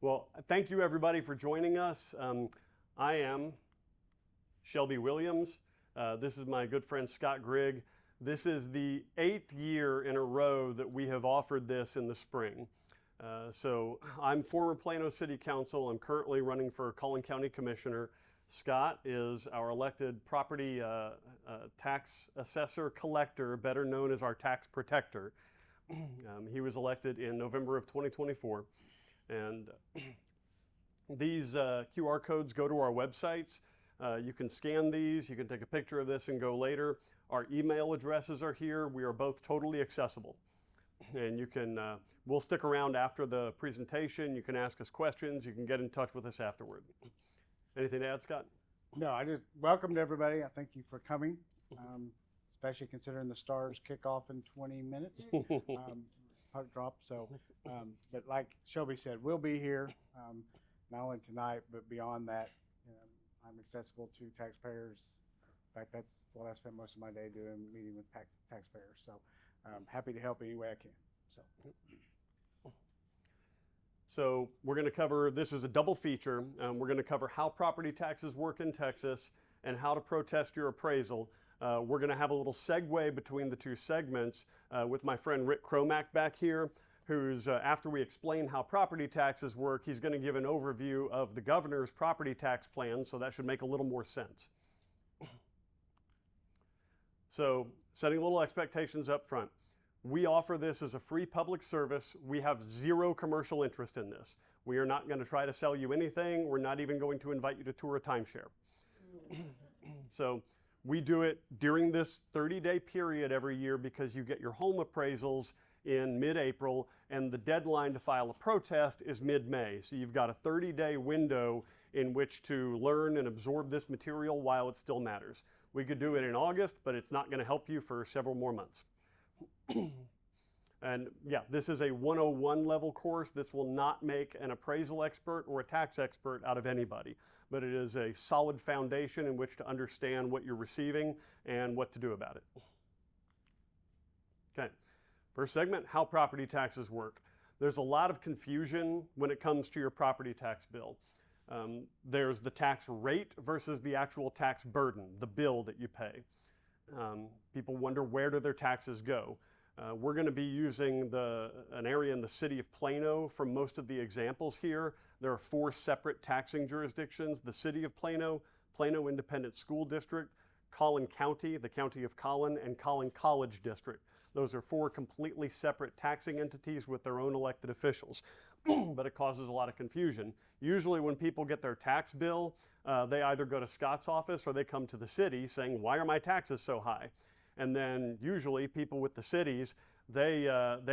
Well, thank you everybody for joining us. I am Shelby Williams. This is my good friend Scott Grigg. This is the 8th year in a row that we have offered this in the spring. So I'm former Plano City Council. I'm currently running for Collin County Commissioner. Scott is our elected property tax assessor collector, better known as our tax protector. He was elected in November of 2024. And these QR codes go to our websites. You can scan these, you can take a picture of this and go later. Our email addresses are here. We are both totally accessible. And you can, we'll stick around after the presentation. You can ask us questions. You can get in touch with us afterward. Anything to add, Scott? No, I just welcomed everybody. I thank you for coming, especially considering the Stars kick off in 20 minutes. Puck drop. So, but like Shelby said, we'll be here not only tonight, but beyond that. I'm accessible to taxpayers. In fact, that's what I spend most of my day doing, meeting with taxpayers. So I'm happy to help any way I can. So we're going to cover, this is a double feature. We're going to cover how property taxes work in Texas and how to protest your appraisal. We're going to have a little segue between the two segments with my friend Rick Cromack back here, who's, after we explain how property taxes work, he's going to give an overview of the governor's property tax plan, so that should make a little more sense. So, setting little expectations up front. We offer this as a free public service. We have zero commercial interest in this. We are not going to try to sell you anything. We're not even going to invite you to tour a timeshare. So, we do it during this 30-day period every year because you get your home appraisals in mid-April, and the deadline to file a protest is mid-May. So you've got a 30-day window in which to learn and absorb this material while it still matters. We could do it in August, but it's not going to help you for several more months. And yeah, this is a 101 level course. This will not make an appraisal expert or a tax expert out of anybody, but it is a solid foundation in which to understand what you're receiving and what to do about it. Okay. First segment, how property taxes work. There's a lot of confusion when it comes to your property tax bill. There's the tax rate versus the actual tax burden, the bill that you pay. People wonder, where do their taxes go? We're going to be using an area in the city of Plano for most of the examples here. There are 4 separate taxing jurisdictions: the city of Plano, Plano Independent School District, Collin County, the county of Collin, and Collin College District. Those are 4 completely separate taxing entities with their own elected officials. But it causes a lot of confusion. Usually when people get their tax bill, they either go to Scott's office or they come to the city saying, why are my taxes so high? And then usually people with the cities, they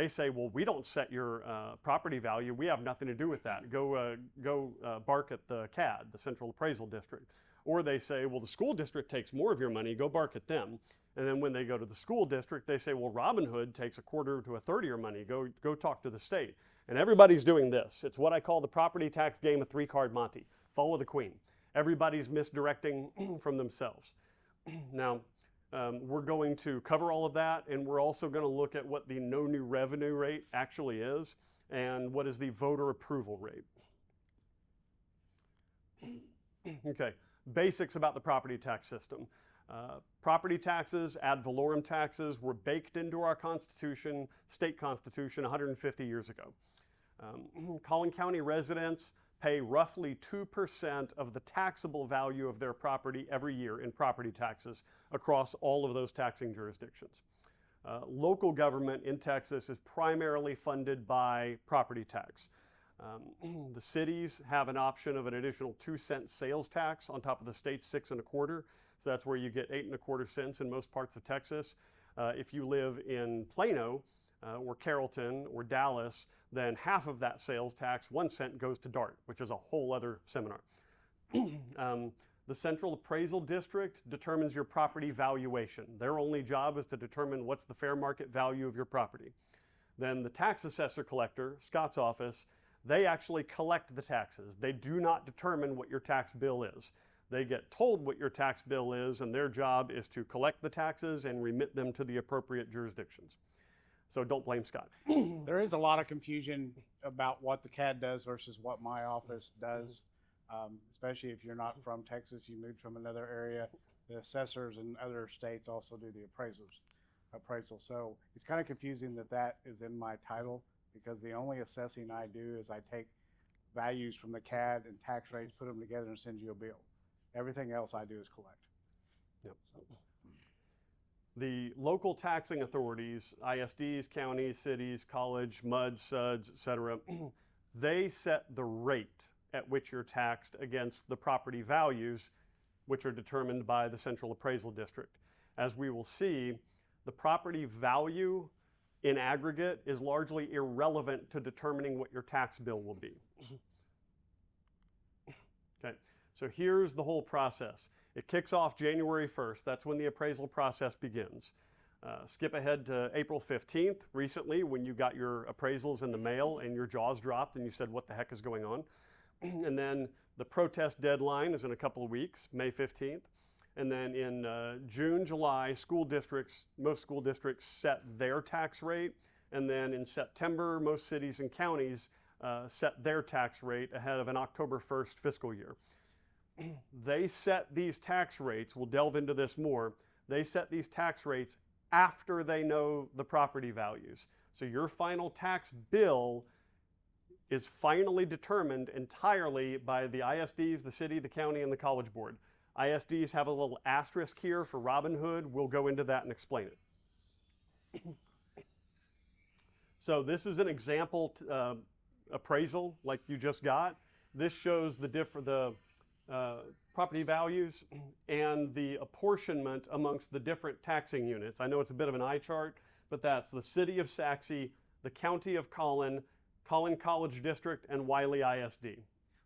say, well, we don't set your property value. We have nothing to do with that. Go bark at the CAD, the Central Appraisal District. Or they say, well, the school district takes more of your money. Go bark at them. And then when they go to the school district, they say, well, Robin Hood takes a quarter to a third of your money. Go talk to the state. And everybody's doing this. It's what I call the property tax game of 3-card Monte. Follow the queen. Everybody's misdirecting from themselves. Now, we're going to cover all of that, and we're also going to look at what the no new revenue rate actually is and what is the voter approval rate. Okay, basics about the property tax system. Property taxes, ad valorem taxes, were baked into our Constitution, state Constitution, 150 years ago. Collin County residents pay roughly 2% of the taxable value of their property every year in property taxes across all of those taxing jurisdictions. Local government in Texas is primarily funded by property tax. The cities have an option of an additional 2-cent sales tax on top of the state's 6 1/4. So that's where you get 8 1/4 cents in most parts of Texas. If you live in Plano or Carrollton or Dallas, then half of that sales tax, 1 cent, goes to DART, which is a whole other seminar. The Central Appraisal District determines your property valuation. Their only job is to determine what's the fair market value of your property. Then the tax assessor collector, Scott's office, they actually collect the taxes. They do not determine what your tax bill is. They get told what your tax bill is, and their job is to collect the taxes and remit them to the appropriate jurisdictions. So don't blame Scott. There is a lot of confusion about what the CAD does versus what my office does. Especially if you're not from Texas, you moved from another area. The assessors in other states also do the appraisal. So it's kind of confusing that that is in my title, because the only assessing I do is I take values from the CAD and tax rates, put them together, and send you a bill. Everything else I do is collect. Yep. The local taxing authorities, ISDs, counties, cities, college, MUD, SUDs, et cetera, they set the rate at which you're taxed against the property values, which are determined by the Central Appraisal District. As we will see, the property value in aggregate is largely irrelevant to determining what your tax bill will be. Okay, so here's the whole process. It kicks off January 1st. That's when the appraisal process begins. Skip ahead to April 15th, recently, when you got your appraisals in the mail and your jaws dropped and you said, what the heck is going on? And then the protest deadline is in a couple of weeks, May 15th. And then in June, July, most school districts set their tax rate. And then in September, most cities and counties set their tax rate ahead of an October 1st fiscal year. They set these tax rates, we'll delve into this more, they set these tax rates after they know the property values. So your final tax bill is finally determined entirely by the ISDs, the city, the county, and the College Board. ISDs have a little asterisk here for Robin Hood. We'll go into that and explain it. So this is an example appraisal like you just got. This shows the property values and the apportionment amongst the different taxing units. I know it's a bit of an eye chart, but that's the city of Saxe, the county of Collin, Collin College District, and Wiley ISD.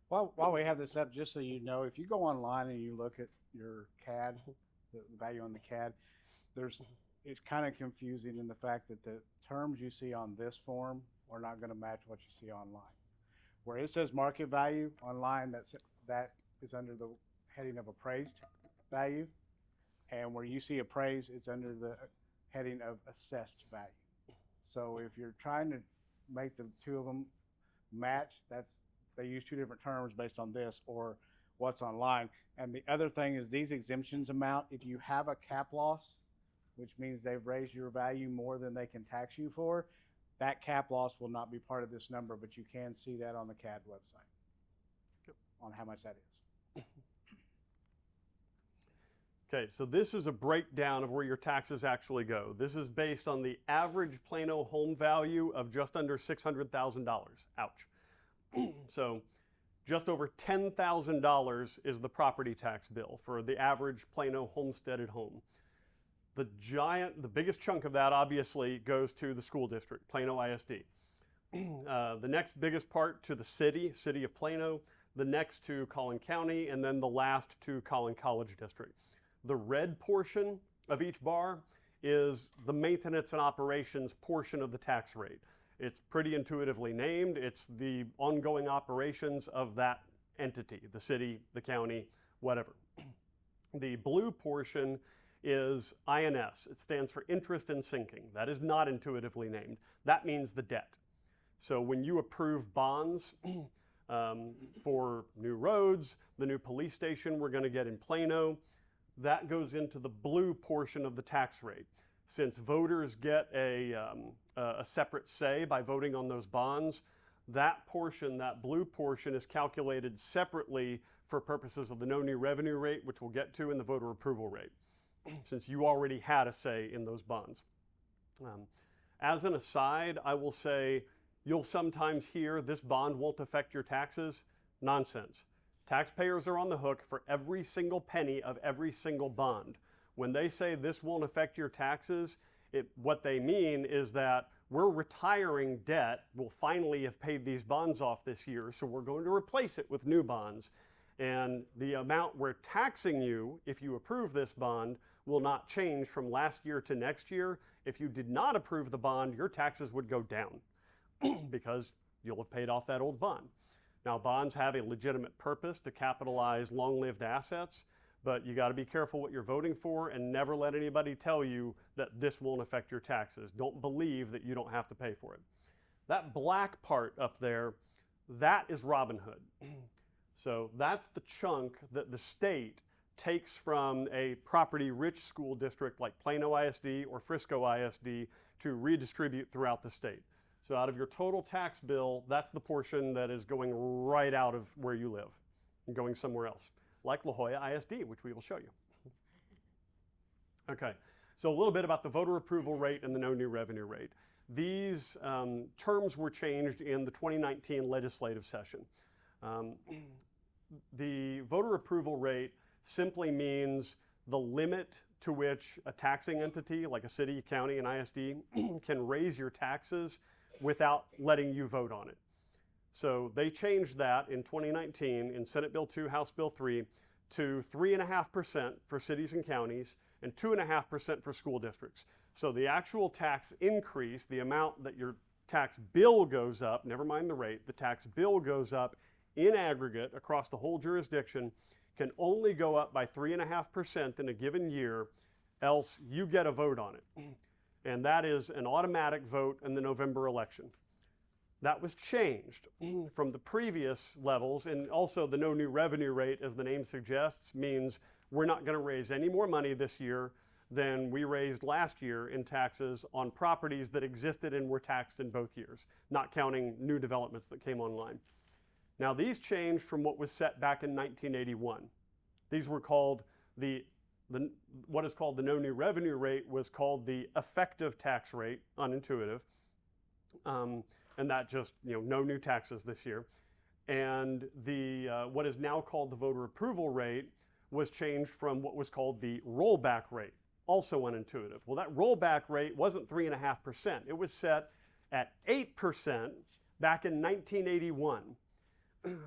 While we have this up, just so you know, if you go online and you look at your CAD, the value on the CAD, it's kind of confusing in the fact that the terms you see on this form are not going to match what you see online. Where it says market value online, that is under the heading of appraised value, and where you see appraised, it's under the heading of assessed value. So if you're trying to make the two of them match, they use two different terms based on this or what's online. And the other thing is these exemptions amount, if you have a cap loss, which means they've raised your value more than they can tax you for, that cap loss will not be part of this number, but you can see that on the CAD website on how much that is. Okay, so this is a breakdown of where your taxes actually go. This is based on the average Plano home value of just under $600,000. Ouch. So just over $10,000 is the property tax bill for the average Plano homesteaded home. The biggest chunk of that obviously goes to the school district, Plano ISD. The next biggest part to the city of Plano, the next to Collin County, and then the last to Collin College District. The red portion of each bar is the maintenance and operations portion of the tax rate. It's pretty intuitively named. It's the ongoing operations of that entity, the city, the county, whatever. The blue portion is INS. It stands for interest and sinking. That is not intuitively named. That means the debt. So when you approve bonds for new roads, the new police station we're going to get in Plano, that goes into the blue portion of the tax rate. Since voters get a separate say by voting on those bonds, that portion, that blue portion, is calculated separately for purposes of the no new revenue rate, which we'll get to, and the voter approval rate, since you already had a say in those bonds. As an aside, I will say you'll sometimes hear this bond won't affect your taxes. Nonsense. Taxpayers are on the hook for every single penny of every single bond. When they say this won't affect your taxes, what they mean is that we're retiring debt. We'll finally have paid these bonds off this year, so we're going to replace it with new bonds. And the amount we're taxing you, if you approve this bond, will not change from last year to next year. If you did not approve the bond, your taxes would go down because you'll have paid off that old bond. Now, bonds have a legitimate purpose to capitalize long-lived assets, but you got to be careful what you're voting for and never let anybody tell you that this won't affect your taxes. Don't believe that you don't have to pay for it. That black part up there, that is Robin Hood. So that's the chunk that the state takes from a property-rich school district like Plano ISD or Frisco ISD to redistribute throughout the state. So out of your total tax bill, that's the portion that is going right out of where you live and going somewhere else, like La Jolla ISD, which we will show you. Okay, so a little bit about the voter approval rate and the no new revenue rate. These terms were changed in the 2019 legislative session. The voter approval rate simply means the limit to which a taxing entity, like a city, county, and ISD, can raise your taxes without letting you vote on it. So they changed that in 2019 in Senate Bill 2, House Bill 3 to 3.5% for cities and counties and 2.5% for school districts. So the actual tax increase, the amount that your tax bill goes up, never mind the rate, the tax bill goes up in aggregate across the whole jurisdiction can only go up by 3.5% in a given year, else you get a vote on it. And that is an automatic vote in the November election. That was changed from the previous levels, and also the no new revenue rate, as the name suggests, means we're not going to raise any more money this year than we raised last year in taxes on properties that existed and were taxed in both years, not counting new developments that came online. Now these changed from what was set back in 1981. These were called what is called the no new revenue rate was called the effective tax rate, unintuitive, and that just, no new taxes this year. And the what is now called the voter approval rate was changed from what was called the rollback rate, also unintuitive. Well, that rollback rate wasn't 3.5%. It was set at 8% back in 1981.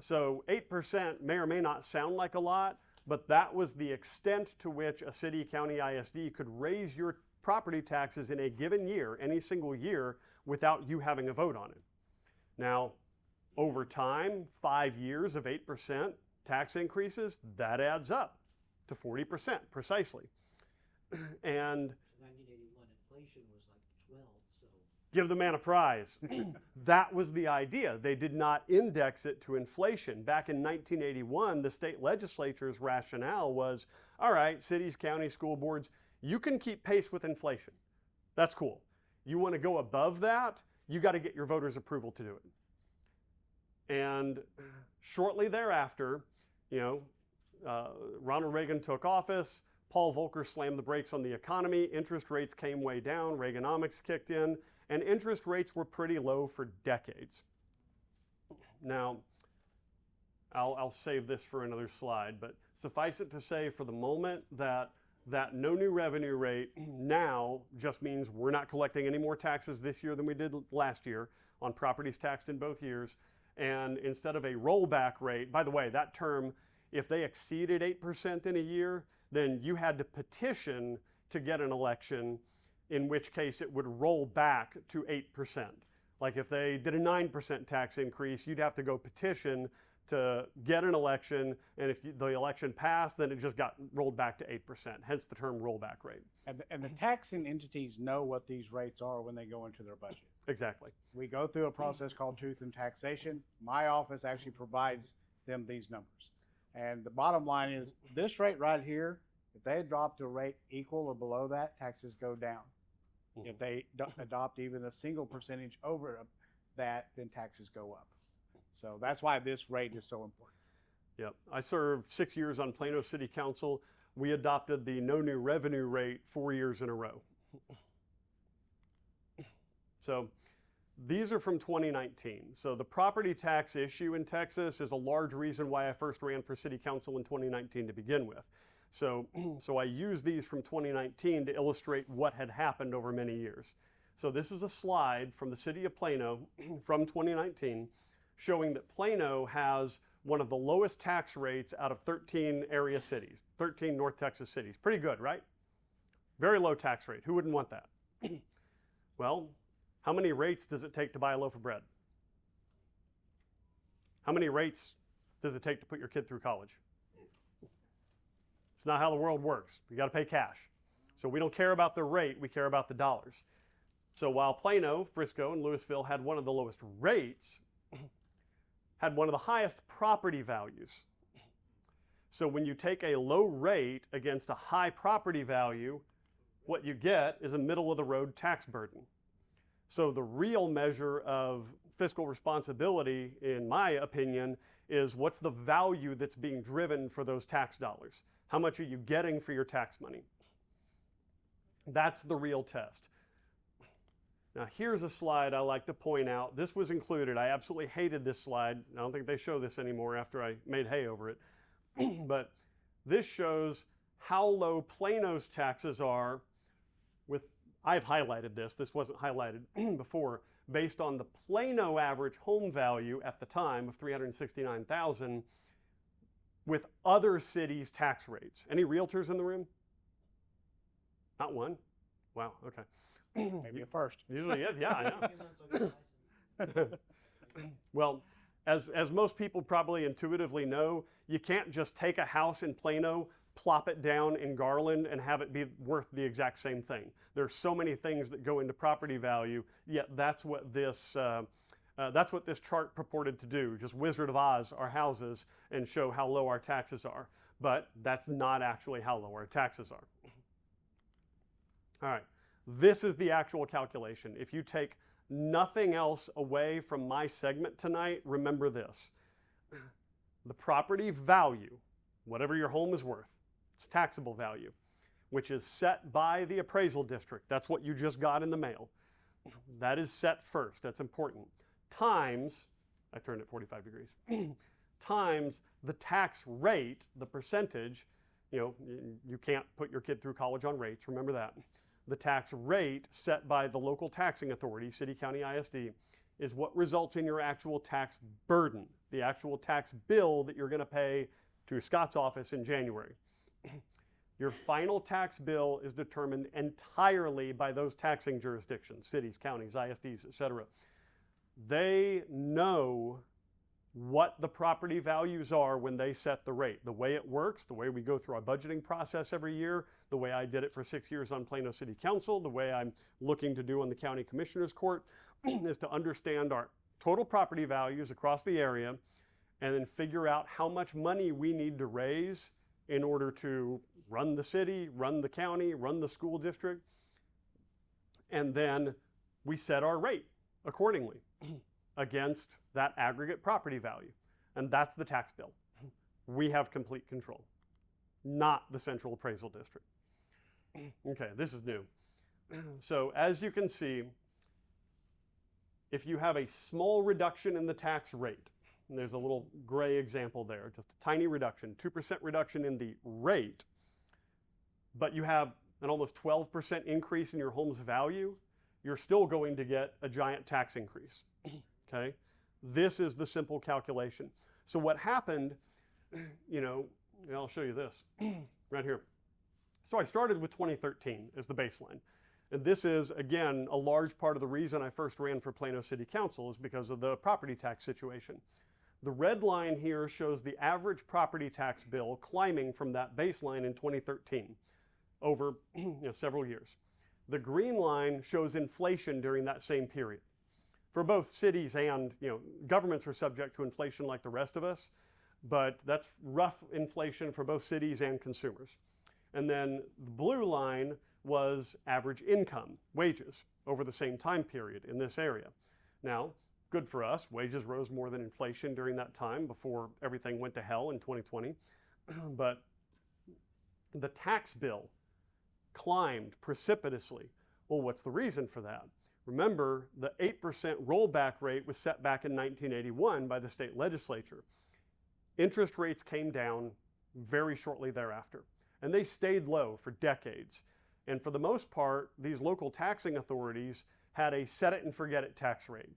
So 8% may or may not sound like a lot, but that was the extent to which a city, county, ISD could raise your property taxes in a given year, any single year, without you having a vote on it. Now, over time, 5 years of 8% tax increases, that adds up to 40% precisely. And 1981 inflation was like 12, so. Give the man a prize. That was the idea. They did not index it to inflation. Back in 1981, the state legislature's rationale was, all right, cities, counties, school boards, you can keep pace with inflation. That's cool. You want to go above that, you got to get your voters' approval to do it. And shortly thereafter, Ronald Reagan took office, Paul Volcker slammed the brakes on the economy, interest rates came way down, Reaganomics kicked in, and interest rates were pretty low for decades. Now, I'll save this for another slide, but suffice it to say for the moment that no new revenue rate now just means we're not collecting any more taxes this year than we did last year on properties taxed in both years. And instead of a rollback rate, by the way, that term, if they exceeded 8% in a year, then you had to petition to get an election, in which case it would roll back to 8%. Like if they did a 9% tax increase, you'd have to go petition to get an election, and if the election passed, then it just got rolled back to 8%, hence the term rollback rate. And the taxing entities know what these rates are when they go into their budget. Exactly. We go through a process called truth in taxation. My office actually provides them these numbers. And the bottom line is this rate right here, if they adopt a rate equal or below that, taxes go down. If they adopt even a single percentage over that, then taxes go up. So that's why this rate is so important. Yep. I served 6 years on Plano City Council. We adopted the no new revenue rate 4 years in a row. So these are from 2019. So the property tax issue in Texas is a large reason why I first ran for city council in 2019 to begin with. So I use these from 2019 to illustrate what had happened over many years. So this is a slide from the city of Plano from 2019 showing that Plano has one of the lowest tax rates out of 13 area cities, 13 North Texas cities. Pretty good, right? Very low tax rate. Who wouldn't want that? Well, how many rates does it take to buy a loaf of bread? How many rates does it take to put your kid through college? It's not how the world works. You got to pay cash. So we don't care about the rate, we care about the dollars. So while Plano, Frisco, and Louisville had one of the lowest rates, had one of the highest property values. So when you take a low rate against a high property value, what you get is a middle-of-the-road tax burden. So the real measure of fiscal responsibility, in my opinion, is what's the value that's being driven for those tax dollars? How much are you getting for your tax money? That's the real test. Now here's a slide I like to point out. This was included. I absolutely hated this slide. I don't think they show this anymore after I made hay over it. But this shows how low Plano's taxes are with, I've highlighted this. This wasn't highlighted before. Based on the Plano average home value at the time of $369,000 with other cities' tax rates. Any realtors in the room? Not one? Wow, okay. Maybe a first. Usually is, yeah, I know. A few months ago, Well, as most people probably intuitively know, you can't just take a house in Plano, plop it down in Garland, and have it be worth the exact same thing. There's so many things that go into property value, yet that's what this chart purported to do, just Wizard of Oz our houses and show how low our taxes are. But that's not actually how low our taxes are. All right, this is the actual calculation. If you take nothing else away from my segment tonight, remember this. The property value, whatever your home is worth, it's taxable value, which is set by the appraisal district. That's what you just got in the mail. That is set first, that's important. Times, I turned it 45 degrees, times the tax rate, the percentage, you can't put your kid through college on rates, remember that. The tax rate set by the local taxing authority, city, county, ISD, is what results in your actual tax burden, the actual tax bill that you're going to pay to Scott's office in January. Your final tax bill is determined entirely by those taxing jurisdictions, cities, counties, ISDs, etc. They know what the property values are when they set the rate. The way it works, the way we go through our budgeting process every year, the way I did it for 6 years on Plano City Council, the way I'm looking to do on the County Commissioner's Court, is to understand our total property values across the area and then figure out how much money we need to raise in order to run the city, run the county, run the school district, and then we set our rate accordingly against that aggregate property value. And that's the tax bill. We have complete control, not the Central Appraisal District. Okay, this is new. So as you can see, if you have a small reduction in the tax rate, and there's a little gray example there, just a tiny reduction, 2% reduction in the rate, but you have an almost 12% increase in your home's value, you're still going to get a giant tax increase. Okay, this is the simple calculation. So what happened, I'll show you this right here. So I started with 2013 as the baseline. And this is, again, a large part of the reason I first ran for Plano City Council is because of the property tax situation. The red line here shows the average property tax bill climbing from that baseline in 2013 over several years. The green line shows inflation during that same period. For both cities and, governments are subject to inflation like the rest of us, but that's rough inflation for both cities and consumers. And then the blue line was average income, wages, over the same time period in this area. Now, good for us, wages rose more than inflation during that time before everything went to hell in 2020. But the tax bill climbed precipitously. Well, what's the reason for that? Remember, the 8% rollback rate was set back in 1981 by the state legislature. Interest rates came down very shortly thereafter, and they stayed low for decades. And for the most part, these local taxing authorities had a set it and forget it tax rate.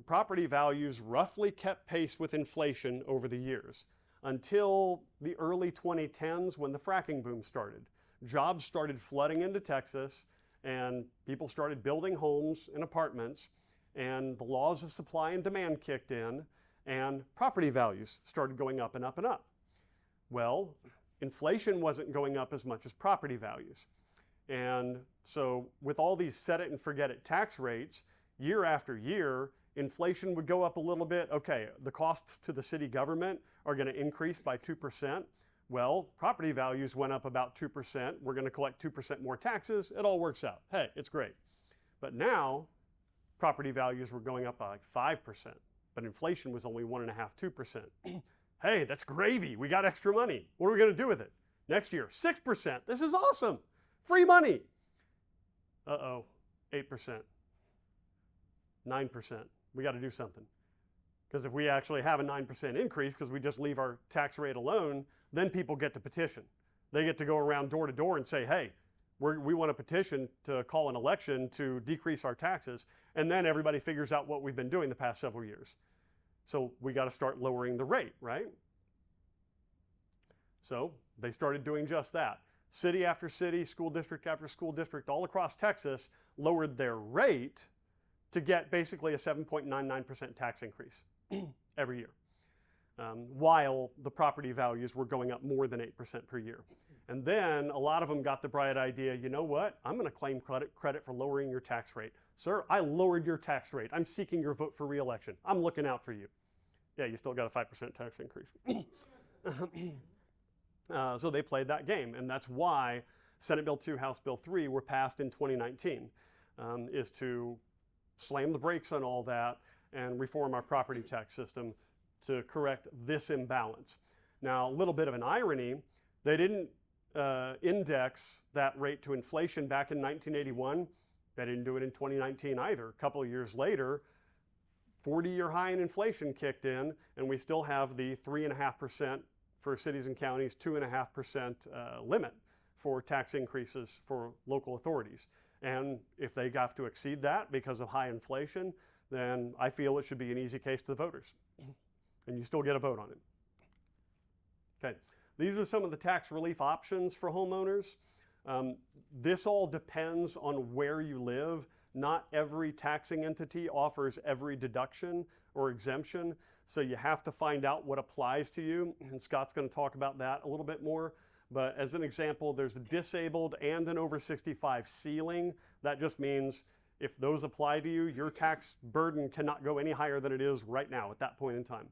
Property values roughly kept pace with inflation over the years until the early 2010s when the fracking boom started. Jobs started flooding into Texas, and people started building homes and apartments, and the laws of supply and demand kicked in, and property values started going up and up and up. Well, inflation wasn't going up as much as property values. And so with all these set it and forget it tax rates, year after year, inflation would go up a little bit. Okay, the costs to the city government are going to increase by 2%. Well, property values went up about 2%. We're going to collect 2% more taxes. It all works out. Hey, it's great. But now, property values were going up by like 5%, but inflation was only 1.5%, 2%. Hey, that's gravy. We got extra money. What are we going to do with it? Next year, 6%. This is awesome. Free money. Uh-oh, 8%, 9%. We got to do something. Because if we actually have a 9% increase because we just leave our tax rate alone, then people get to petition. They get to go around door to door and say, hey, we want a petition to call an election to decrease our taxes. And then everybody figures out what we've been doing the past several years. So we got to start lowering the rate, right? So they started doing just that. City after city, school district after school district, all across Texas lowered their rate to get basically a 7.99% tax increase every year, while the property values were going up more than 8% per year. And then a lot of them got the bright idea, you know what? I'm going to claim credit for lowering your tax rate. Sir, I lowered your tax rate. I'm seeking your vote for re-election. I'm looking out for you. Yeah, you still got a 5% tax increase. So they played that game, and that's why Senate Bill 2, House Bill 3 were passed in 2019, is to slam the brakes on all that and reform our property tax system to correct this imbalance. Now, a little bit of an irony, they didn't index that rate to inflation back in 1981. They didn't do it in 2019 either. A couple of years later, 40-year high in inflation kicked in, and we still have the 3.5% for cities and counties, 2.5% limit for tax increases for local authorities. And if they have to exceed that because of high inflation, then I feel it should be an easy case to the voters. And you still get a vote on it. Okay, these are some of the tax relief options for homeowners. This all depends on where you live. Not every taxing entity offers every deduction or exemption, so you have to find out what applies to you, and Scott's going to talk about that a little bit more. But as an example, there's a disabled and an over 65 ceiling. That just means if those apply to you, your tax burden cannot go any higher than it is right now at that point in time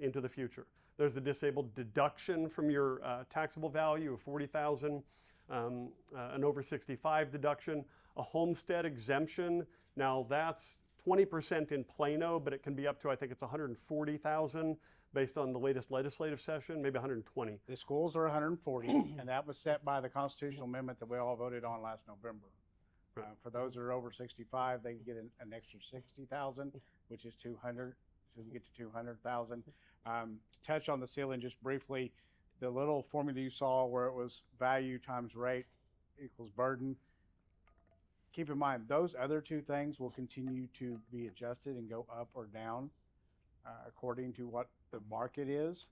into the future. There's a disabled deduction from your taxable value of $40,000, an over 65 deduction, a homestead exemption. Now that's 20% in Plano, but it can be up to, I think it's 140,000 based on the latest legislative session, maybe 120. The schools are 140, and that was set by the constitutional amendment that we all voted on last November. Right. For those that are over 65, they get an extra 60,000, which is 200, so we get to 200,000. To touch on the ceiling just briefly, the little formula you saw where it was value times rate equals burden. Keep in mind, those other two things will continue to be adjusted and go up or down according to what the market is,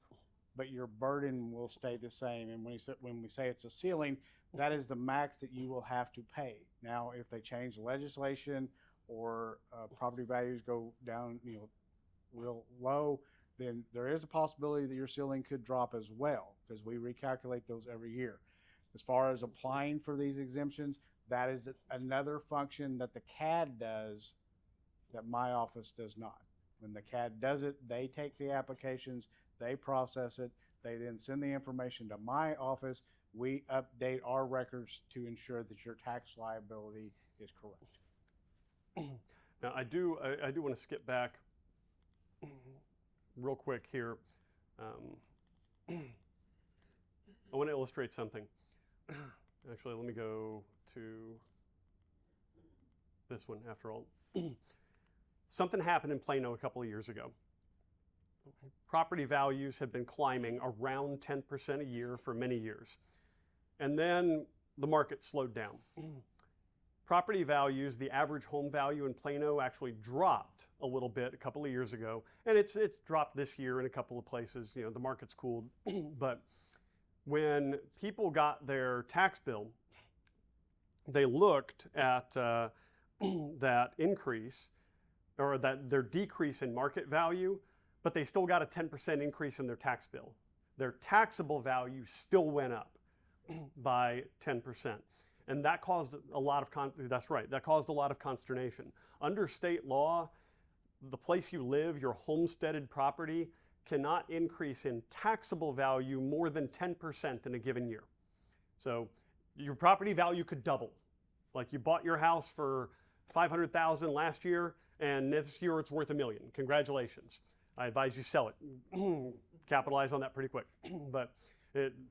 but your burden will stay the same. And when we say it's a ceiling, that is the max that you will have to pay. Now, if they change legislation or property values go down, real low, then there is a possibility that your ceiling could drop as well, because we recalculate those every year. As far as applying for these exemptions, that is another function that the CAD does that my office does not. When the CAD does it, they take the applications, they process it, they then send the information to my office. We update our records to ensure that your tax liability is correct. Now I do want to skip back real quick here. I want to illustrate something. Actually, let me go to this one after all. Something happened in Plano a couple of years ago. Property values had been climbing around 10% a year for many years. And then the market slowed down. Property values, the average home value in Plano actually dropped a little bit a couple of years ago. And it's dropped this year in a couple of places. The market's cooled. But when people got their tax bill, they looked at that increase or their decrease in market value, but they still got a 10% increase in their tax bill. Their taxable value still went up by 10%. And that caused a lot of, that's right, that caused a lot of consternation. Under state law, the place you live, your homesteaded property, cannot increase in taxable value more than 10% in a given year. So your property value could double. Like you bought your house for $500,000 last year, and this year it's worth $1 million. Congratulations. I advise you sell it. Capitalize on that pretty quick. But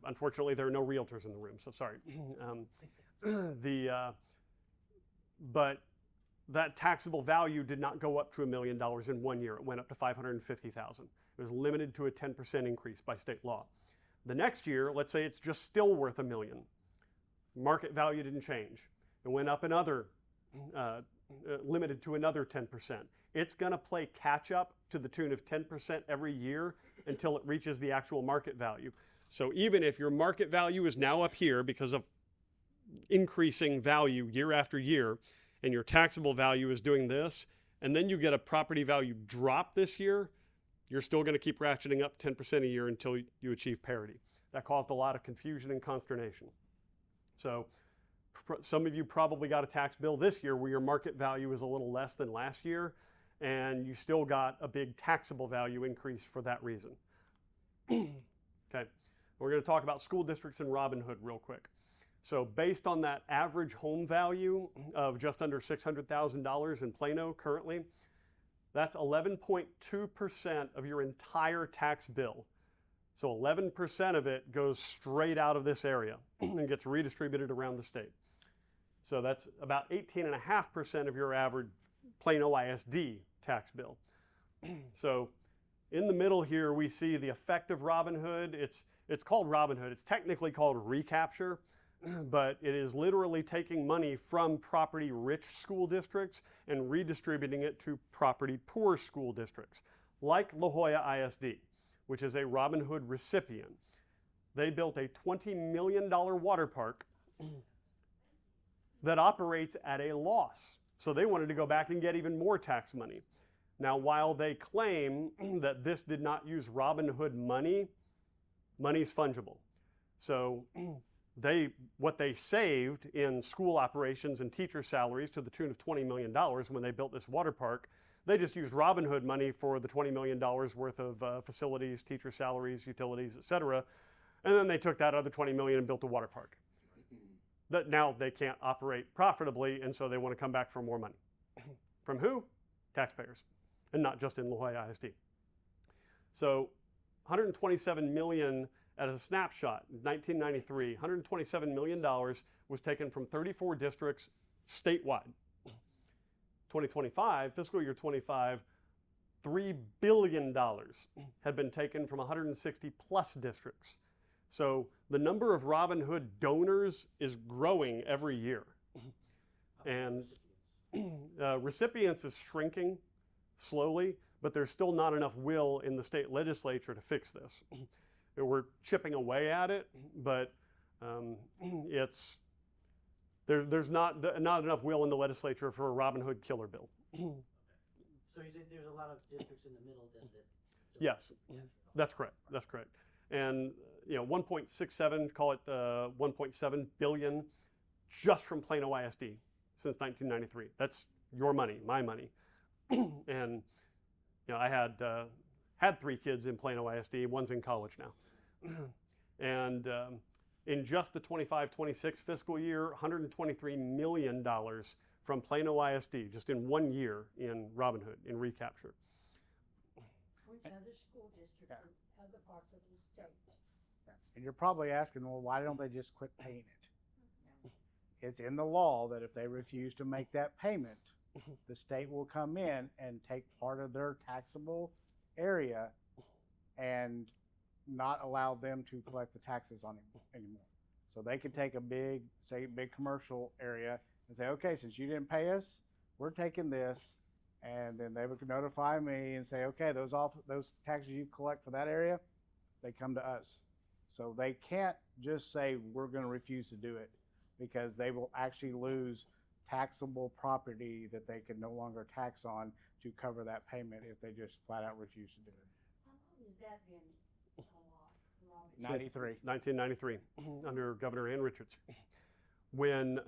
unfortunately, there are no realtors in the room, so sorry. But that taxable value did not go up to $1 million in 1 year. It went up to $550,000. It was limited to a 10% increase by state law. The next year, let's say it's just still worth $1 million. Market value didn't change. It went up another, limited to another 10%. It's going to play catch up to the tune of 10% every year until it reaches the actual market value. So even if your market value is now up here because of increasing value year after year, and your taxable value is doing this, and then you get a property value drop this year, you're still going to keep ratcheting up 10% a year until you achieve parity. That caused a lot of confusion and consternation. So some of you probably got a tax bill this year where your market value is a little less than last year, and you still got a big taxable value increase for that reason. Okay, we're going to talk about school districts and Robinhood real quick. So based on that average home value of just under $600,000 in Plano currently, that's 11.2% of your entire tax bill. So 11% of it goes straight out of this area and gets redistributed around the state. So that's about 18.5% of your average Plano ISD tax bill. So in the middle here, we see the effect of Robinhood. It's called Robinhood. It's technically called recapture, but it is literally taking money from property-rich school districts and redistributing it to property-poor school districts, like La Jolla ISD, which is a Robinhood recipient. They built a $20 million water park that operates at a loss. So they wanted to go back and get even more tax money. Now, while they claim that this did not use Robinhood money, money's fungible. So what they saved in school operations and teacher salaries to the tune of $20 million when they built this water park, they just used Robinhood money for the $20 million worth of facilities, teacher salaries, utilities, et cetera. And then they took that other $20 million and built a water park. That now they can't operate profitably, and so they want to come back for more money. From who? Taxpayers, and not just in La Jolla ISD. So 127 million at a snapshot, 1993, $127 million was taken from 34 districts statewide. 2025, fiscal year 25, $3 billion had been taken from 160 plus districts. So the number of Robinhood donors is growing every year. And recipients is shrinking slowly, but there's still not enough will in the state legislature to fix this. We're chipping away at it, but there's not enough will in the legislature for a Robinhood killer bill. So you said there's a lot of districts in the middle then that Yes, that's correct. That's correct. And 1.67, call it 1.7 billion, just from Plano ISD since 1993. That's your money, my money. And I had 3 kids in Plano ISD. One's in college now. And in just the 25-26 fiscal year, $123 million from Plano ISD, just in 1 year in Robinhood, in recapture. Which other school districts in other parts of the state? And you're probably asking, well, why don't they just quit paying it? It's in the law that if they refuse to make that payment, the state will come in and take part of their taxable area and not allow them to collect the taxes on it anymore. So they could take a big commercial area and say, okay, since you didn't pay us, we're taking this, and then they would notify me and say, okay, those taxes you collect for that area, they come to us. So they can't just say we're going to refuse to do it, because they will actually lose taxable property that they can no longer tax on to cover that payment if they just flat out refuse to do it. How long has that been a law? 93. 1993, under Governor Ann Richards. when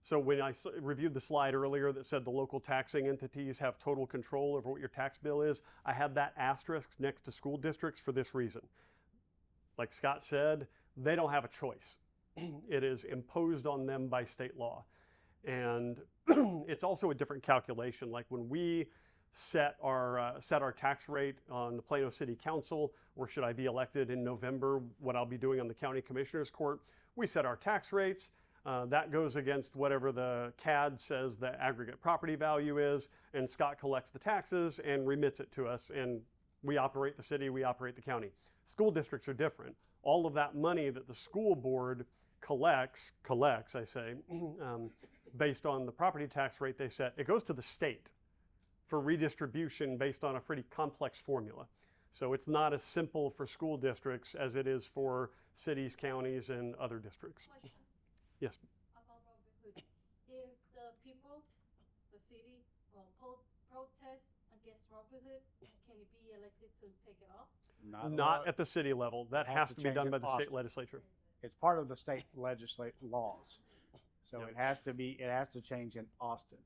so when I reviewed the slide earlier that said the local taxing entities have total control over what your tax bill is, I had that asterisk next to school districts for this reason. Like Scott said, they don't have a choice. It is imposed on them by state law. And it's also a different calculation. Like when we set our tax rate on the Plano City Council, or should I be elected in November, what I'll be doing on the County Commissioners Court, we set our tax rates. That goes against whatever the CAD says the aggregate property value is, and Scott collects the taxes and remits it to us, and we operate the city, we operate the county. School districts are different. All of that money that the school board collects, I say, based on the property tax rate they set, it goes to the state for redistribution based on a pretty complex formula. So it's not as simple for school districts as it is for cities, counties, and other districts. Question Yes. about Robin Hood. If the people, the city, protest against Robin Hood, can it be elected to take it off? Not at the city level. That has to be change done it by the state Austin. legislature. It's part of the state legislate laws. So Yep. it has to change in Austin.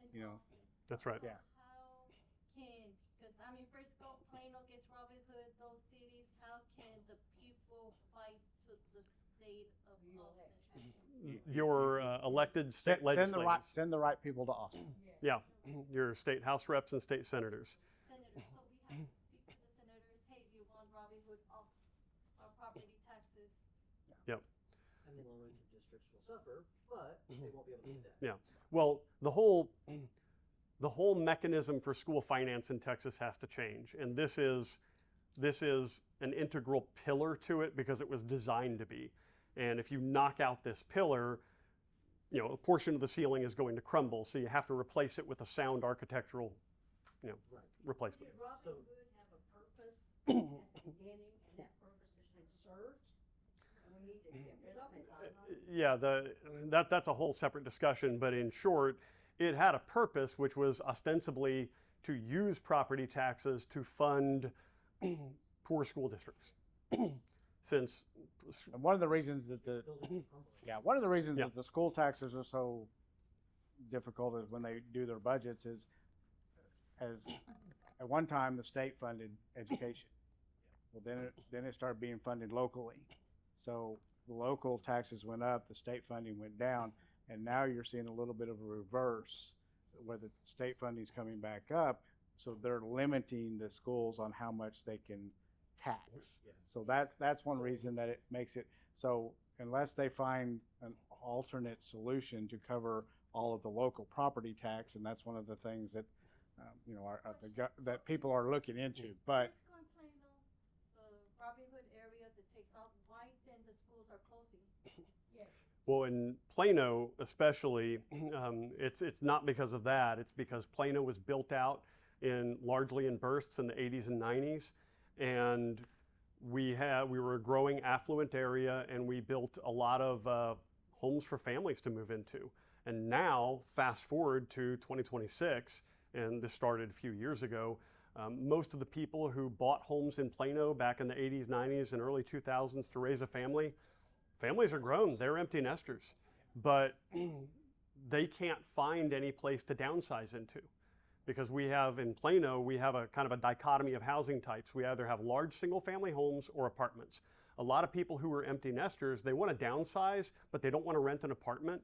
in You know, Austin? That's right. Yeah. How can, because I mean, Frisco, Plano gets Robin Hood, those cities, how can the people fight to the state of Austin? Your elected state legislators. Send the right people to Austin. Yeah, your state house reps and state senators. Senators, so we have to speak to the senators, hey, you want Robin Hood off our property taxes? And the lower income districts will suffer, but they won't be able to do that. Yeah. Well, the whole mechanism for school finance in Texas has to change, and this is an integral pillar to it because it was designed to be. And if you knock out this pillar, you know, a portion of the ceiling is going to crumble. So you have to replace it with a sound architectural, you know, Right. replacement. Did Robin So- Hood have a purpose at the beginning, and that purpose has been served? And we need to get rid of it? Yeah, that's a whole separate discussion. But in short, it had a purpose, which was ostensibly to use property taxes to fund poor school districts. Since And one of the reasons that the Buildings are crumbling. one of the reasons Yeah. that the school taxes are so difficult is when they do their budgets is as at one time the state funded education. Well, then it started being funded locally. So the local taxes went up, the state funding went down, and now you're seeing a little bit of a reverse where the state funding's coming back up. So they're limiting the schools on how much they can tax. Yeah. So that's one reason that it makes it so unless they find an alternate solution to cover all of the local property tax, and that's one of the things that you know that people are looking into. But Frisco and Plano, the Robin Hood area that takes off, why then the schools are closing? Yes. well, in Plano especially, it's not because of that. It's because Plano was built out largely in bursts in the 80s and 90s, and we were a growing affluent area, and we built a lot of homes for families to move into. And now, fast forward to 2026, and this started a few years ago, most of the people who bought homes in Plano back in the 80s, 90s, and early 2000s to raise a family, families are grown. They're empty nesters. But they can't find any place to downsize into. Because in Plano, we have a kind of a dichotomy of housing types. We either have large single-family homes or apartments. A lot of people who are empty nesters, they want to downsize, but they don't want to rent an apartment.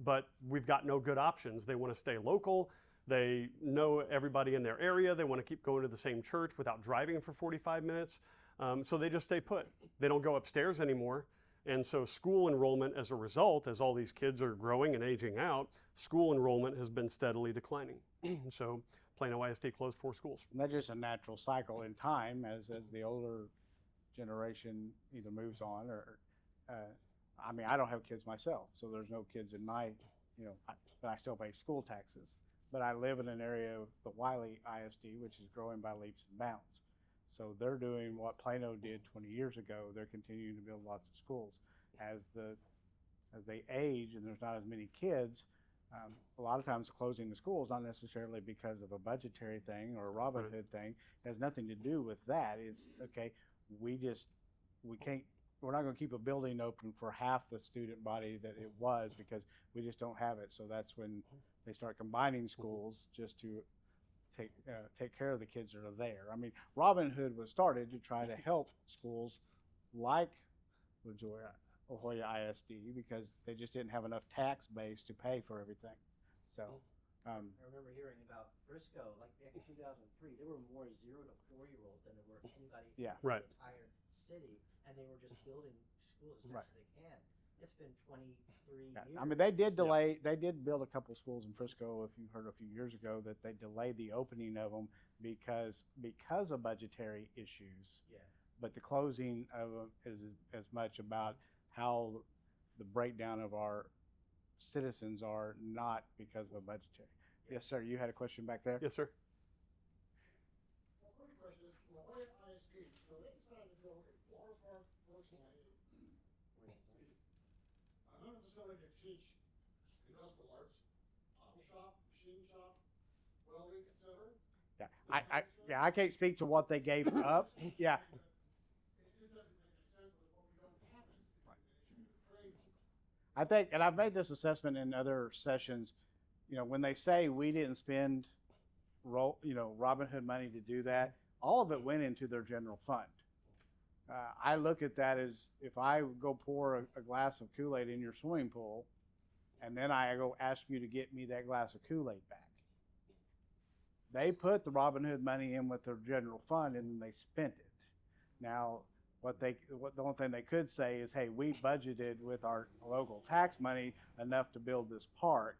But we've got no good options. They want to stay local. They know everybody in their area. They want to keep going to the same church without driving for 45 minutes. So they just stay put. They don't go upstairs anymore. And so school enrollment, as a result, as all these kids are growing and aging out, school enrollment has been steadily declining. So Plano ISD closed 4 schools. and that's just a natural cycle in time as the older generation either moves on or I mean I don't have kids myself, so there's no kids in my but I still pay school taxes. But I live in an area of the Wiley ISD, which is growing by leaps and bounds. So they're doing what Plano did 20 years ago. They're continuing to build lots of schools. As they age and there's not as many kids, a lot of times closing the schools, not necessarily because of a budgetary thing or a Robin Right. Hood thing. It has nothing to do with that. It's okay. We can't we're not going to keep a building open for half the student body that it was because we just don't have it. So that's when they start combining schools just to take care of the kids that are there. I mean, Robin Hood was started to try to help schools like La Jolla ISD because they just didn't have enough tax base to pay for everything. So. I remember hearing about Frisco, like back in 2003, there were more 0 to 4-year-old than there were anybody Yeah. in Right. the entire city, and they were just building schools as Right. fast as they can. It's been 23 Yeah, years. I mean, they did delay. They did build a couple schools in Frisco. If you heard a few years ago that they delayed the opening of them because of budgetary issues. Yeah. But the closing of them is as much about how the breakdown of our citizens are, not because of a budgetary. Yes, sir. You had a question back there. Yes, sir. My first question is, La Jolla ISD, so they decided to build a water park virtually 100 facility to teach industrial arts, auto shop, machine shop, welding, etc. Yeah, I can't speak to what they gave up. Yeah, It just doesn't make any sense with what we don't have. It's crazy. I think, and I've made this assessment in other sessions. You know, when they say we didn't spend, Robin Hood money to do that, all of it went into their general fund. I look at that as if I go pour a glass of Kool-Aid in your swimming pool, and then I go ask you to get me that glass of Kool-Aid back. They put the Robin Hood money in with their general fund, and then they spent it. Now, the only thing they could say is, hey, we budgeted with our local tax money enough to build this park,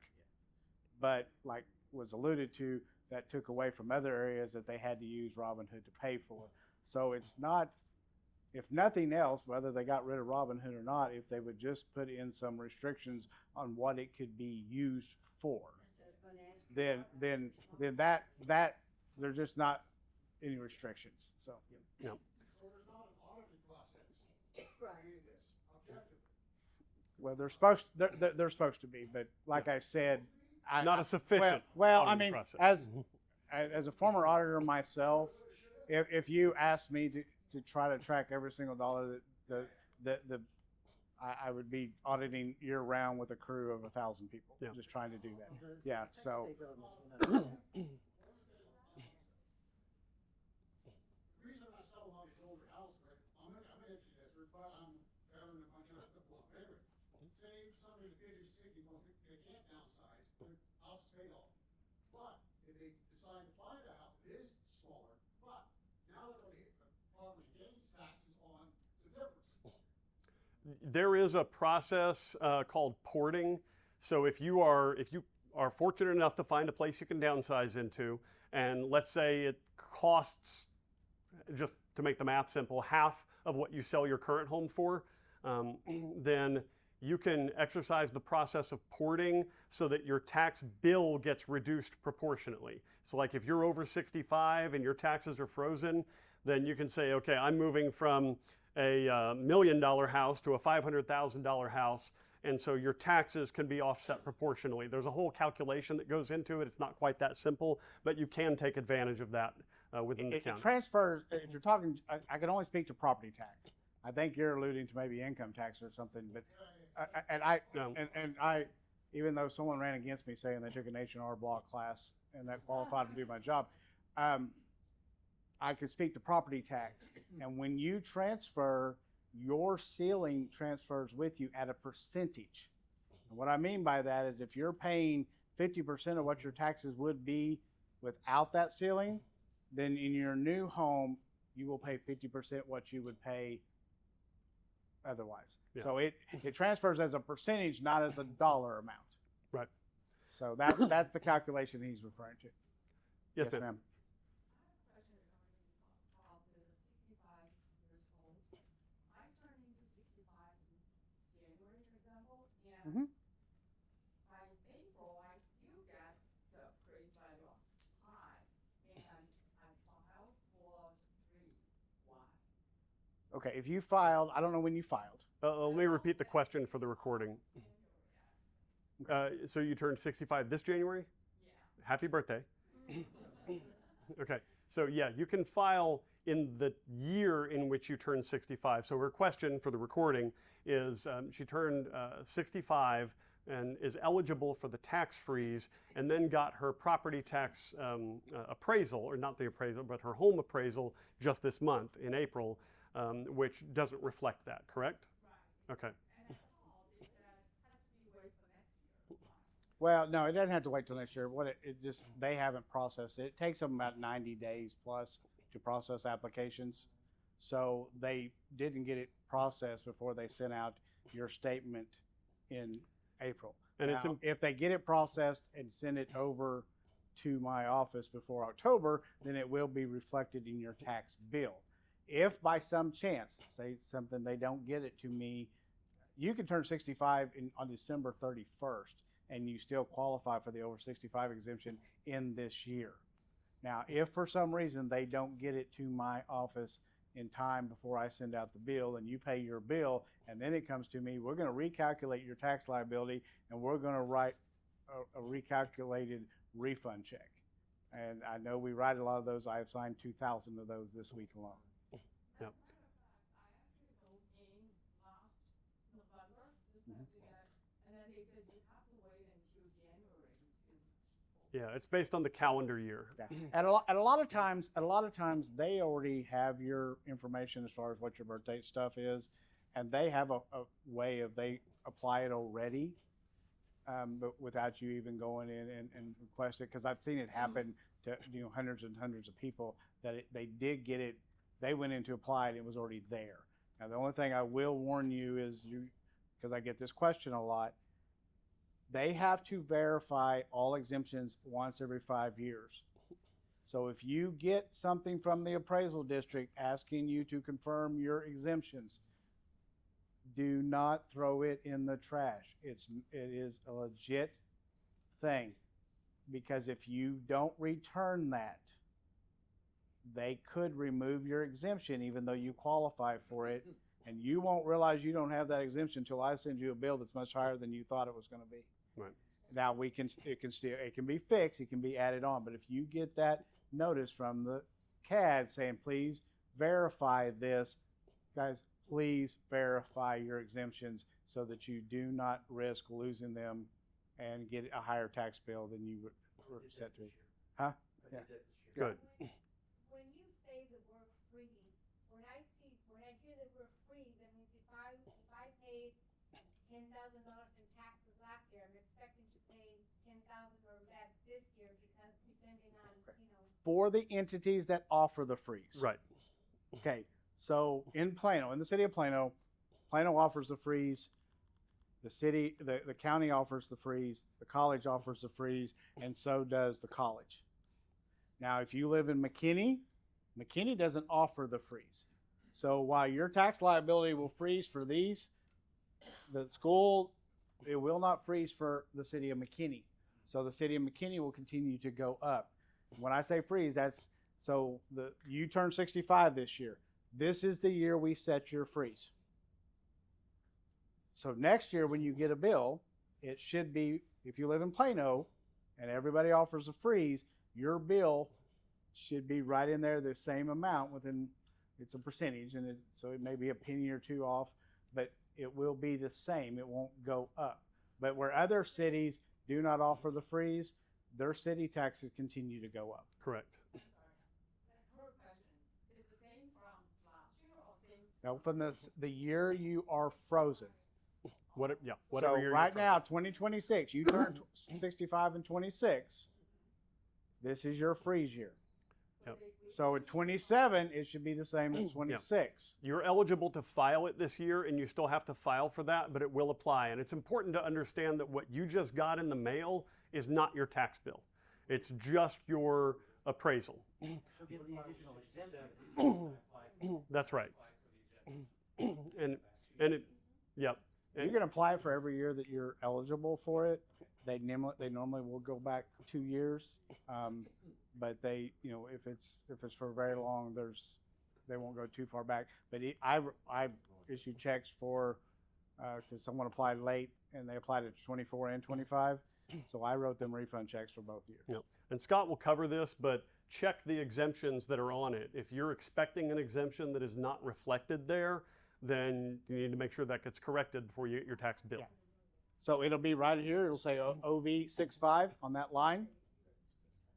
but like was alluded to, that took away from other areas that they had to use Robin Hood to pay for. So it's not, if nothing else, whether they got rid of Robin Hood or not, if they would just put in some restrictions on what it could be used for, then that there's just not any restrictions. So. Yeah. So there's not an auditing process for any of this, objectively. Well, they're supposed to be, but like I said, Not a sufficient. Well, I auditing mean, process. as a former auditor myself, if you asked me to try to track every single dollar I would be auditing year round with a crew of 1,000 people, Yeah. just trying to do that. The Yeah, Texas so- state government's one of those. The reason I sell a lot of these older houses, right, I'm an empty nester, but I'm better than a bunch of the block. Anyway, say somebody's 50 or 60, well, they can't downsize, their house is paid off. But if they decide to buy the house, it is smaller, but now they're gonna hit the property gains taxes on the difference. There is a process called porting. So if you are fortunate enough to find a place you can downsize into, and let's say it costs, just to make the math simple, half of what you sell your current home for, then you can exercise the process of porting so that your tax bill gets reduced proportionately. So like if you're over 65 and your taxes are frozen, then you can say, okay, I'm moving from a $1 million house to a $500,000 house, and so your taxes can be offset proportionally. There's a whole calculation that goes into it. It's not quite that simple, but you can take advantage of that within the It county. transfers, if you're talking, I can only speak to property tax. I think you're alluding to maybe income tax or something, but, No. and I, even though someone ran against me saying they took an H&R Block class and that qualified to do my job, I could speak to property tax. And when you transfer, your ceiling transfers with you at a percentage. And what I mean by that is if you're paying 50% of what your taxes would be without that ceiling, then in your new home, you will pay 50% what you would pay otherwise. Yeah. So it transfers as a percentage, not as a dollar amount. Right. So that's the calculation he's referring to. Yes, ma'am. Mhm. By April, I still got the appraised value high, and I filed for 3. Why? Okay, if you filed, I don't know when you filed. Let me repeat the question for the recording. So you turned 65 this January? Yeah. Happy birthday. Okay, So yeah, you can file in the year in which you turn 65. So her question for the recording is she turned 65 and is eligible for the tax freeze, and then got her property tax appraisal, or not the appraisal, but her home appraisal just this month in April, which doesn't reflect that, correct? Right. Okay. Well, no, it doesn't have to wait till next year. What it just, they haven't processed it. It takes them about 90 days plus to process applications. So they didn't get it processed before they sent out your statement in April. And now, it's if they get it processed and send it over to my office before October, then it will be reflected in your tax bill. If by some chance, say something, they don't get it to me, you can turn 65 on December 31st. And you still qualify for the over 65 exemption in this year. Now, if for some reason they don't get it to my office in time before I send out the bill, and you pay your bill, and then it comes to me, we're going to recalculate your tax liability, and we're going to write a recalculated refund check. And I know we write a lot of those. I have signed 2,000 of those this week alone. Yep. Yeah, it's based on the calendar year. Yeah. And a lot of times, they already have your information as far as what your birthday stuff is, and they have a way of, they apply it already, but without you even going in and request it. Because I've seen it happen to hundreds and hundreds of people that they did get it, they went in to apply it, it was already there. Now the only thing I will warn you is, because I get this question a lot, they have to verify all exemptions once every 5 years. So if you get something from the appraisal district asking you to confirm your exemptions, do not throw it in the trash. It is a legit thing, because if you don't return that, they could remove your exemption even though you qualify for it, and you won't realize you don't have that exemption until I send you a bill that's much higher than you thought it was going to be. Right. Now it can be fixed, it can be added on, but if you get that notice from the CAD saying, please verify this, guys, please verify your exemptions so that you do not risk losing them and get a higher tax bill than you were set to. Huh? Yeah. Good. When you say the word freeze, when I hear the word freeze, that means if I paid $10,000 in taxes last year, I'm expecting to pay $10,000 or less this year, because depending on, For the entities that offer the freeze. Right. Okay, so in Plano, in the city of Plano, Plano offers the freeze. The county offers the freeze. The college offers the freeze, and so does the college. Now, if you live in McKinney, McKinney doesn't offer the freeze. So while your tax liability will freeze for these, the school, it will not freeze for the city of McKinney. So the city of McKinney will continue to go up. When I say freeze, that's so you turn 65 this year. This is the year we set your freeze. So next year when you get a bill, it should be, if you live in Plano and everybody offers a freeze, your bill should be right in there the same amount within, it's a percentage, and so it may be a penny or two off, but it will be the same. It won't go up. But where other cities do not offer the freeze, their city taxes continue to go up. Correct. Now, from the year you are frozen. Whatever So year right you're now, 2026, you turn 65 and 26. This is your freeze year. Yep. So in 27, it should be the same as 26. You're eligible to file it this year, and you still have to file for that, but it will apply. And it's important to understand that what you just got in the mail is not your tax bill. It's just your appraisal. She'll get the additional exemption. That's right. And it, yep. You can apply for every year that you're eligible for it. They normally will go back 2 years, but they, if it's for very long, they won't go too far back. But I issued checks for because someone applied late and they applied at 24 and 25, so I wrote them refund checks for both years. Yep. And Scott will cover this, but check the exemptions that are on it. If you're expecting an exemption that is not reflected there, then you need to make sure that gets corrected before you get your tax bill. Yeah. So it'll be right here. It'll say OV65 on that line.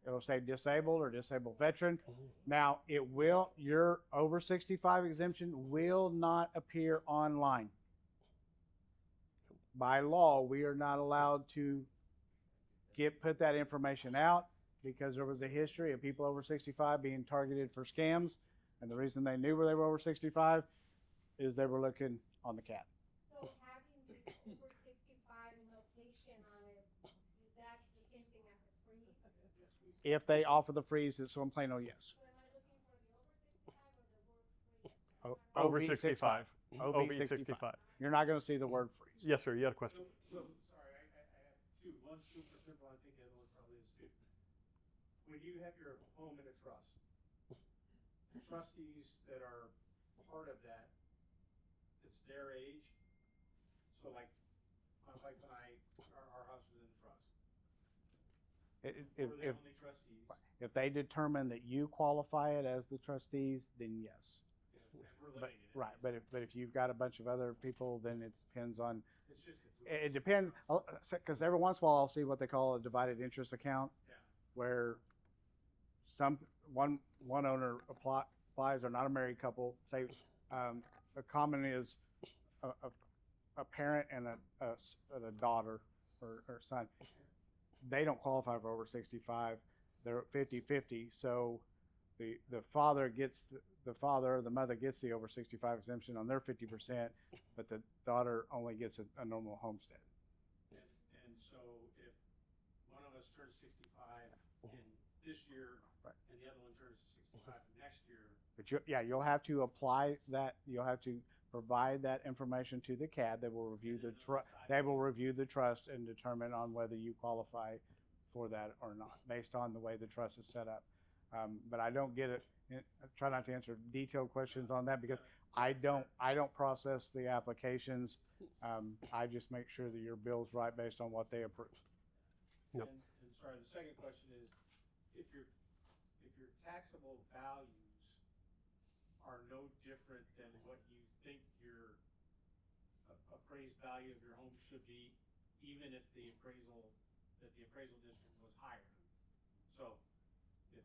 It'll say disabled or disabled veteran. Now your over 65 exemption will not appear online. By law, we are not allowed to put that information out because there was a history of people over 65 being targeted for scams. And the reason they knew they were over 65 is they were looking on the CAD. So having the over 65 notation on it, is that the same thing as a freeze? If they offer the freeze, so in Plano, yes. So am I looking for the over 65 or the word freeze? Over 65. OV 65. You're not going to see the word freeze. Yes, sir. You had a question. So, sorry, I have two. One's super simple, I think the other one probably is too. When you have your home in a trust, the trustees that are part of that, it's their age. So like, my wife and I, our house was in the trust. We're the only trustees. If they determine that you qualify it as the trustees, then yes. We're But, related. right, but if you've got a bunch of other people, then it depends on. It's just. It depends because every once in a while I'll see what they call a divided interest account, Yeah. where one owner applies or not a married couple. Say a common is a parent and a daughter or son. They don't qualify for over 65. They're 50-50. So the father gets the father or the mother gets the over 65 exemption on their 50%, but the daughter only gets a normal homestead. And so if one of us turns 65 in this year, Right. and the other one turns 65 next year, But you'll have to apply that. You'll have to provide that information to the CAD. They will review they will review the trust and determine on whether you qualify for that or not, based on the way the trust is set up. But I don't get it. I try not to answer detailed questions on that because I don't process the applications. I just make sure that your bill's right based on what they approve. Yep. and sorry, the second question is, if your taxable values are no different than what you think your appraised value of your home should be, even if the appraisal district was higher. So if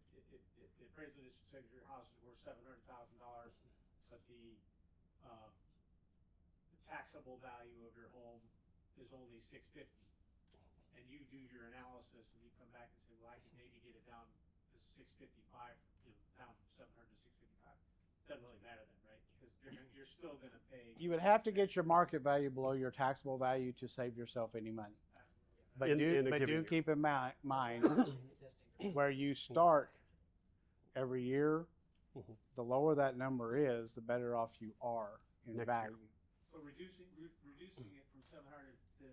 the appraisal district says your house is worth $700,000, but the taxable value of your home is only $650, and you do your analysis and you come back and say, well, I can maybe get it down to $655, down from $700 to $655. Doesn't really matter then, right? Because you're still going to pay. You would have to get your market value below your taxable value to save yourself any money. But In a given do year. keep in mind where you start every year, the lower that number is, the better off you are in Next year. value. So reducing it from 700 to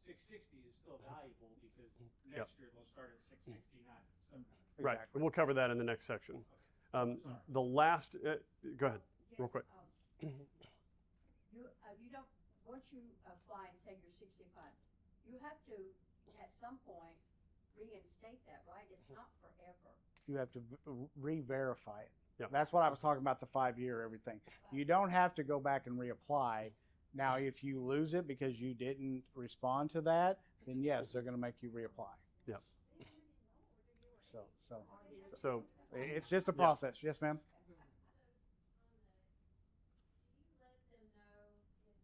660 is still valuable because next year they'll start at 669. So Right. Exactly. And we'll cover that in the next section. The last, go ahead, real quick. You don't, once you apply and say you're 65, you have to, at some point, reinstate that, right? It's not forever. You have to re-verify it. Yep. That's what I was talking about, the 5-year everything. You don't have to go back and reapply. Now, if you lose it because you didn't respond to that, then yes, they're going to make you reapply. Yep. So So it's just a process. Yes, ma'am? Do you let them know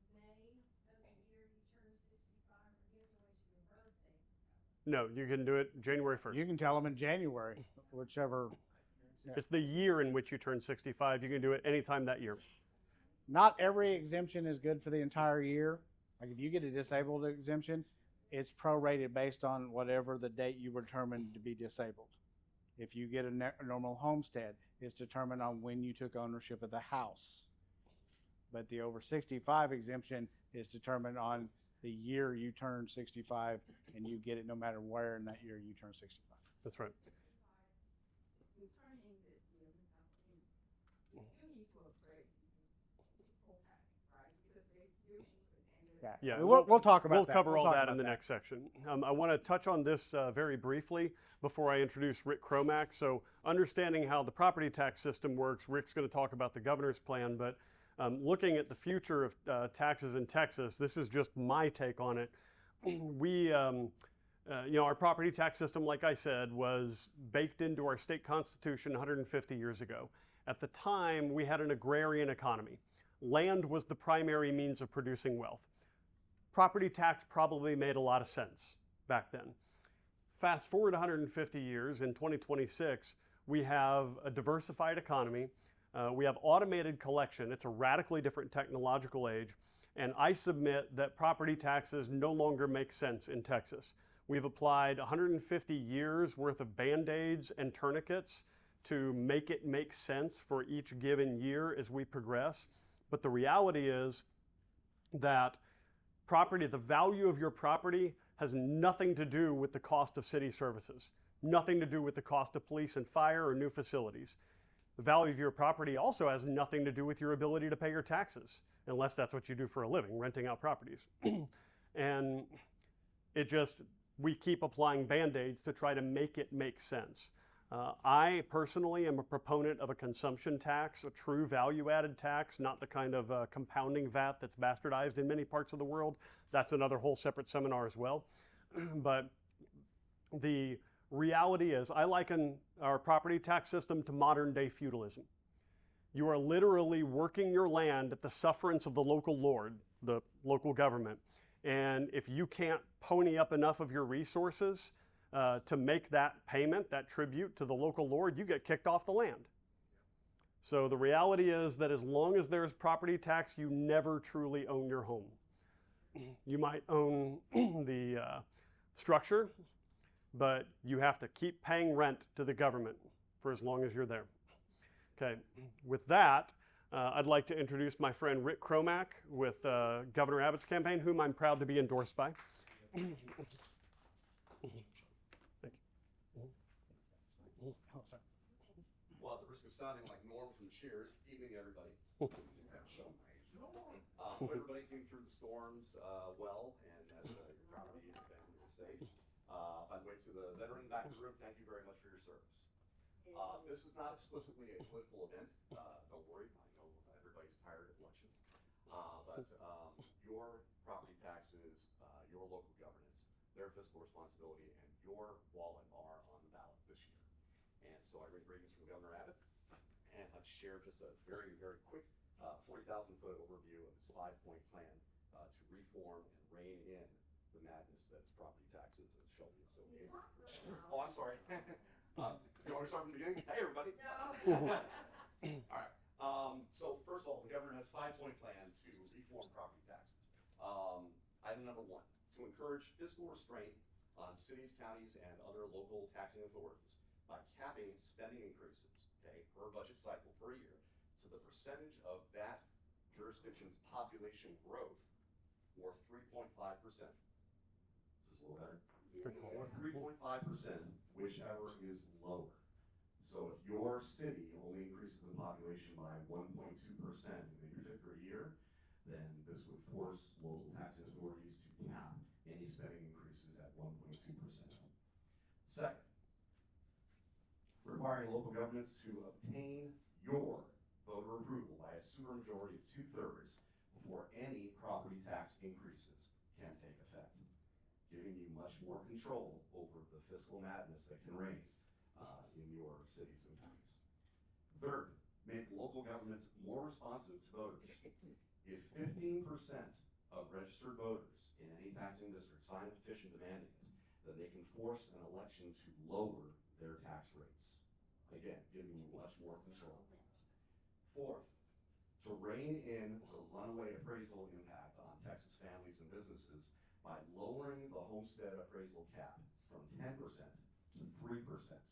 in May of the year you turn 65 or you have to wait till your birthday? no, you can do it January 1st. You can tell them in January, whichever. It's the year in which you turn 65. You can do it anytime that year. Not every exemption is good for the entire year. Like if you get a disabled exemption, it's prorated based on whatever the date you were determined to be disabled. If you get a normal homestead, it's determined on when you took ownership of the house. But the over 65 exemption is determined on the year you turn 65, and you get it no matter where in that year you turn 65. That's right. Returning this year, you need to appraise full tax, right? Because they still, and that. Yeah, We'll talk about We'll that. cover We'll all talk that about in the next section. I want to touch on this very briefly before I introduce Rick Cromack. So, understanding how the property tax system works, Rick's going to talk about the governor's plan, but looking at the future of taxes in Texas, this is just my take on it. We, our property tax system, like I said, was baked into our state constitution 150 years ago. At the time, we had an agrarian economy. Land was the primary means of producing wealth. Property tax probably made a lot of sense back then. Fast forward 150 years, in 2026, we have a diversified economy. We have automated collection. It's a radically different technological age. And I submit that property taxes no longer make sense in Texas. We've applied 150 years worth of Band-Aids and tourniquets to make it make sense for each given year as we progress. But the reality is that the value of your property has nothing to do with the cost of city services, nothing to do with the cost of police and fire or new facilities. The value of your property also has nothing to do with your ability to pay your taxes, unless that's what you do for a living, renting out properties. And we keep applying Band-Aids to try to make it make sense. I personally am a proponent of a consumption tax, a true value-added tax, not the kind of compounding VAT that's bastardized in many parts of the world. That's another whole separate seminar as well. But the reality is, I liken our property tax system to modern-day feudalism. You are literally working your land at the sufferance of the local lord, the local government. And if you can't pony up enough of your resources to make that payment, that tribute to the local lord, you get kicked off the land. So the reality is that as long as there's property tax, you never truly own your home. You might own the structure, but you have to keep paying rent to the government for as long as you're there. Okay, with that, I'd like to introduce my friend Rick Cromack with Governor Abbott's campaign, whom I'm proud to be endorsed by. Well, at the risk of sounding like Norm from Cheers, evening everybody. Everybody came through the storms well, and that your property and your family were safe. By the way, to the veteran in the back of the room, thank you very much for your service. This is not explicitly a political event. Don't worry, I know everybody's tired of elections. But your property taxes, your local governance, their fiscal responsibility, and your wallet are on the ballot this year. And so I read greetings from Governor Abbott, and I've shared just a very, very quick 40,000-foot overview of his 5-point plan to reform and rein in the madness that is property taxes, as Shelby is so gay. Oh, I'm sorry. You want to start from the beginning? Hey, everybody. No. All right. So first of all, the governor has a 5-point plan to reform property taxes. Item number 1, to encourage fiscal restraint on cities, counties, and other local taxing authorities by capping spending increases, okay, per budget cycle per year to the percentage of that jurisdiction's population growth, or 3.5%. Is this a little better? Or 3.5%, whichever is lower. So if your city only increases the population by 1.2% in a particular year, then this would force local taxing authorities to cap any spending increases at 1.2%. Second, requiring local governments to obtain your voter approval by a supermajority of 2/3 before any property tax increases can take effect, giving you much more control over the fiscal madness that can reign in your cities and counties. Third, make local governments more responsive to voters. If 15% of registered voters in any taxing district sign a petition demanding it, then they can force an election to lower their tax rates. Again, giving you much more control. Fourth, to rein in the runaway appraisal impact on Texas families and businesses by lowering the homestead appraisal cap from 10% to 3%,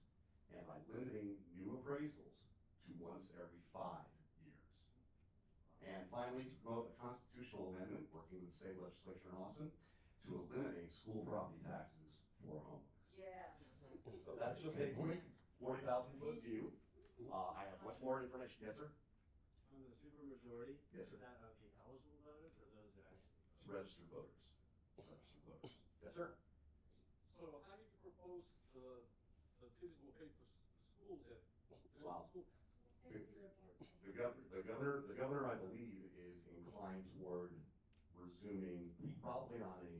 and by limiting new appraisals to once every 5 years. And finally, to promote a constitutional amendment, working with the state legislature in Austin, to eliminate school property taxes for homeowners. Yes. So that's just a quick 40,000-foot view. I have much more information. Yes, sir? On the supermajority, Yes, sir. is that of the eligible voters or those that actually vote? It's registered voters. Registered voters. Yes, sir. So how do you propose the cities will pay for schools then? Wow. The governor, I believe, is inclined toward resuming, probably on a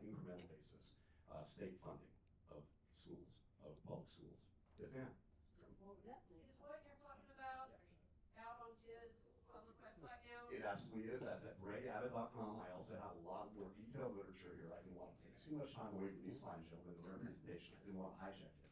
incremental basis, state funding of schools, of public schools. Yes, ma'am. Is what you're talking about out on his public website now? It absolutely is. That's at gregabbott.com. I also have a lot more detailed literature here. I didn't want to take too much time away from these fine gentlemen in their presentation. I didn't want to hijack it.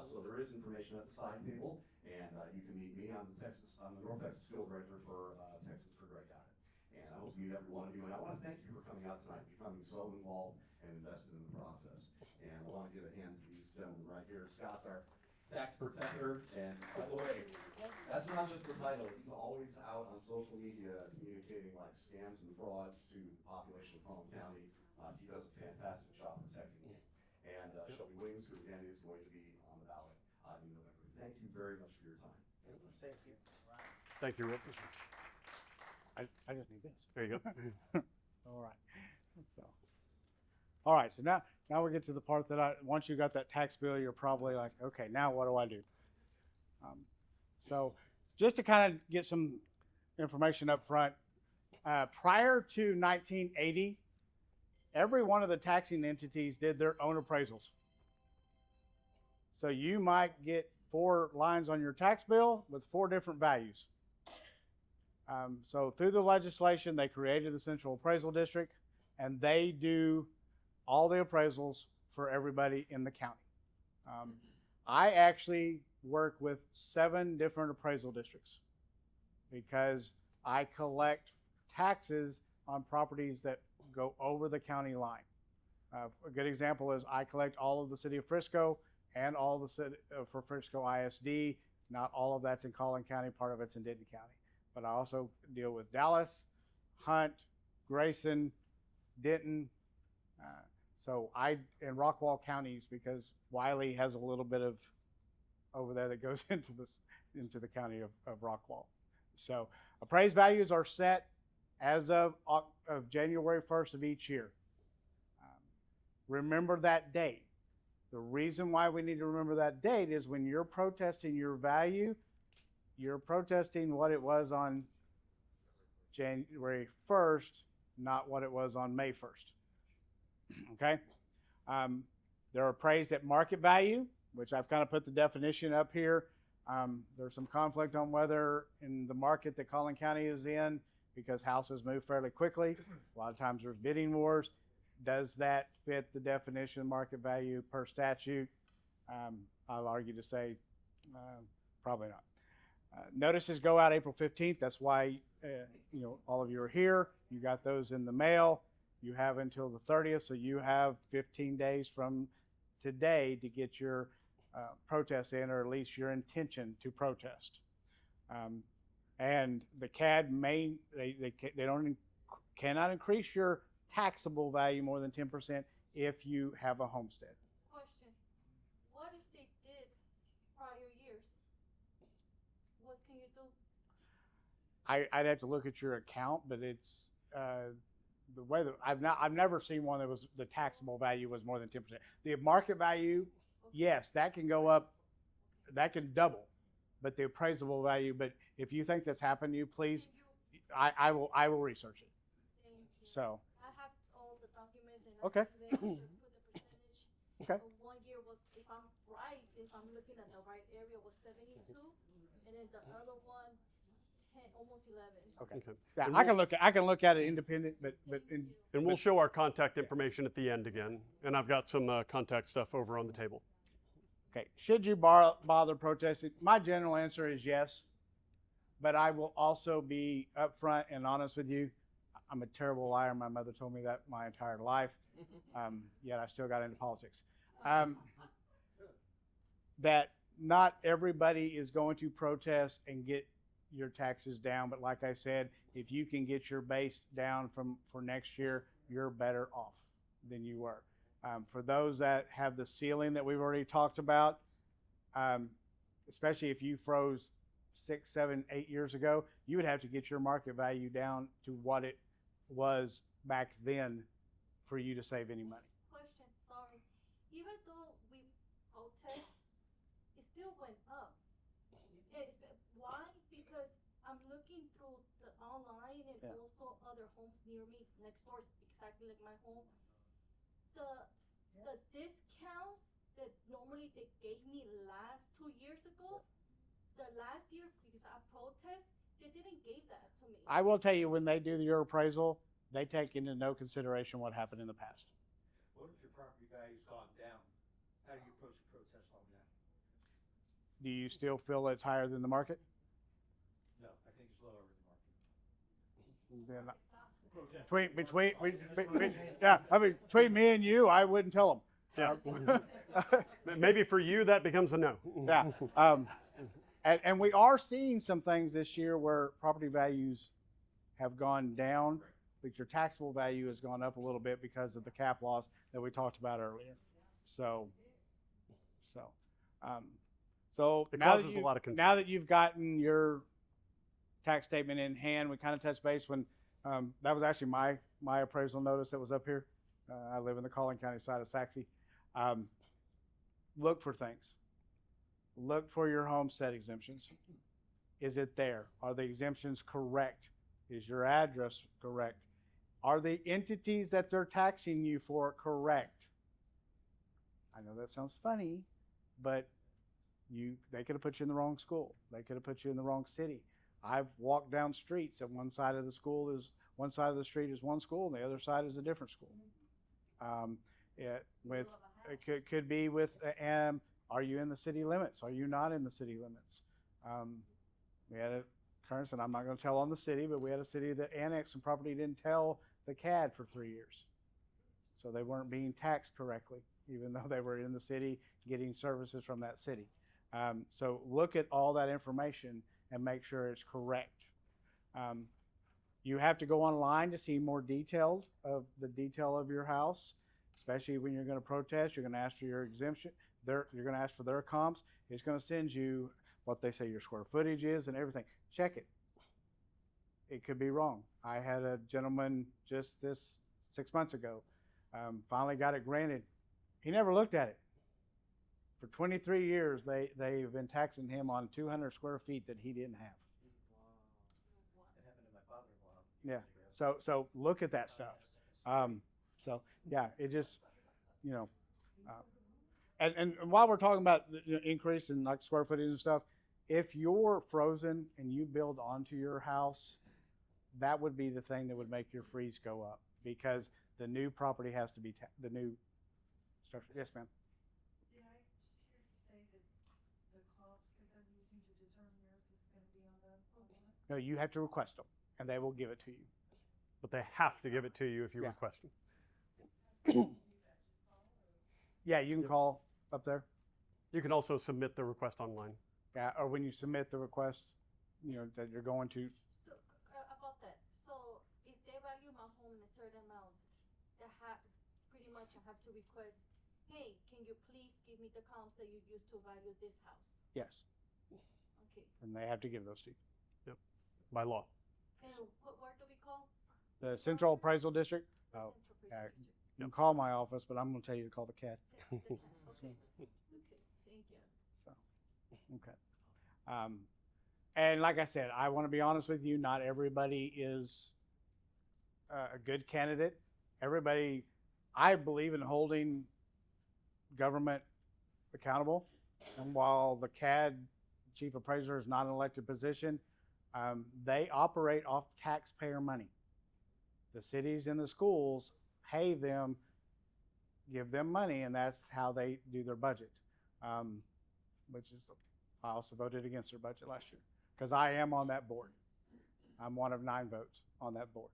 So there is information at the side table, and you can meet me. I'm the North Texas Field Director for Texas for Greg Abbott. And I hope to meet every one of you. And I want to thank you for coming out tonight, becoming so involved and invested in the process. And I want to give a hand to these gentlemen right here. Scott's our tax protector, and by the way, that's not just the title. He's always out on social media communicating like scams and frauds to the population of Palm County. He does a fantastic job protecting you. And Shelby Williams, who again is going to be on the ballot in November. Thank you very much for your time. Thank you. Thank you, Rick. I just need this. There you go. All right. So, all right. So now we get to the part that once you got that tax bill, you're probably like, okay, now what do I do? So just to kind of get some information up front, prior to 1980, every one of the taxing entities did their own appraisals. So you might get 4 lines on your tax bill with 4 different values. So through the legislation, they created the Central Appraisal District, and they do all the appraisals for everybody in the county. I actually work with 7 different appraisal districts because I collect taxes on properties that go over the county line. A good example is I collect all of the city of Frisco and all the city for Frisco ISD. Not all of that's in Collin County, part of it's in Denton County. But I also deal with Dallas, Hunt, Grayson, Denton. So in Rockwall counties, because Wiley has a little bit of over there that goes into the county of Rockwall. So appraised values are set as of January 1st of each year. Remember that date. The reason why we need to remember that date is when you're protesting your value, you're protesting what it was on January 1st, not what it was on May 1st. Okay? They're appraised at market value, which I've kind of put the definition up here. There's some conflict on whether in the market that Collin County is in, because houses move fairly quickly. A lot of times there's bidding wars. Does that fit the definition of market value per statute? I'll argue to say probably not. Notices go out April 15th. That's why all of you are here. You got those in the mail. You have until the 30th, so you have 15 days from today to get your protest in, or at least your intention to protest. And the CAD cannot increase your taxable value more than 10% if you have a homestead. Question, what if they did prior years? What can you do? I'd have to look at your account, but it's the way that I've never seen one that was the taxable value was more than 10%. The market value, yes, that can go up, that can double, but the appraisable value. But if you think that's happened to you, please, I will research it. Thank you. So I have all the documents and Okay. I have to put the percentage. Okay. One year was, if I'm right, if I'm looking at the right area, was 72, and then the other one, 10, almost 11. okay, Okay. yeah, And I can look at it independent, but And we'll show our contact information at the end again. And I've got some contact stuff over on the table. okay. Should you bother protesting? My general answer is yes, but I will also be upfront and honest with you. I'm a terrible liar. My mother told me that my entire life, yet I still got into politics. That not everybody is going to protest and get your taxes down, but like I said, if you can get your base down for next year, you're better off than you were. For those that have the ceiling that we've already talked about, especially if you froze 6, 7, 8 years ago, you would have to get your market value down to what it was back then for you to save any money. Question, sorry. Even though we protest, it still went up. Why? Because I'm looking through the online and Yeah. also other homes near me. Next door is exactly like my home. The discounts that normally they gave me last 2 years ago, the last year because I protest, they didn't give that to me. I will tell you, when they do your appraisal, they take into no consideration what happened in the past. What if your property value's gone down? How do you approach a protest on that? Do you still feel it's higher than the market? No, I think it's lower than the market. Then yeah, I mean, between me and you, I wouldn't tell them. Yeah. Maybe for you that becomes a no. Yeah. And we are seeing some things this year where property values have gone down, but your taxable value has gone up a little bit because of the cap loss that we talked about earlier. So It now causes a lot of confusion. now that you've gotten your tax statement in hand, we kind of touched base when that was actually my appraisal notice that was up here. I live in the Collin County side of Saxe. Look for things. Look for your homestead exemptions. Is it there? Are the exemptions correct? Is your address correct? Are the entities that they're taxing you for correct? I know that sounds funny, but they could have put you in the wrong school. They could have put you in the wrong city. I've walked down streets and one side of the street is one school and the other side is a different school. It could be with are you in the city limits? Are you not in the city limits? We had a occurrence, and I'm not going to tell on the city, but we had a city that annexed some property, didn't tell the CAD for 3 years. So they weren't being taxed correctly, even though they were in the city getting services from that city. So look at all that information and make sure it's correct. You have to go online to see more detailed of the detail of your house, especially when you're going to protest. You're going to ask for your exemption. You're going to ask for their comps. It's going to send you what they say your square footage is and everything. Check it. It could be wrong. I had a gentleman just 6 months ago, finally got it granted. He never looked at it. For 23 years, they've been taxing him on 200 square feet that he didn't have. That happened to my father-in-law. Yeah. So look at that stuff. So yeah, it just, and while we're talking about the increase in like square footage and stuff, if you're frozen and you build onto your house, that would be the thing that would make your freeze go up, because the new property has to be the new structure. Yes, ma'am. Yeah, I'm just here to say that the costs that they're using to determine yours is going to be on the. No, you have to request them, and they will give it to you. But they have to give it to you if you Yeah. request them. Yeah, you can call up there. You can also submit the request online. Yeah, or when you submit the request, that you're going to. So about that, so if they value my home in a certain amount, pretty much I have to request, hey, can you please give me the comps that you used to value this house? Yes, Okay. and they have to give those to you. By law. And where do we call? The Central Appraisal District. The Oh, Central yeah. Appraisal District. You can call my office, but I'm going to tell you to call the CAD. Okay. Okay, thank you. So, okay. And like I said, I want to be honest with you. Not everybody is a good candidate. I believe in holding government accountable. And while the CAD, chief appraiser, is not an elected position, they operate off taxpayer money. The cities and the schools pay them, give them money, and that's how they do their budget. Which is, I also voted against their budget last year because I am on that board. I'm one of 9 votes on that board.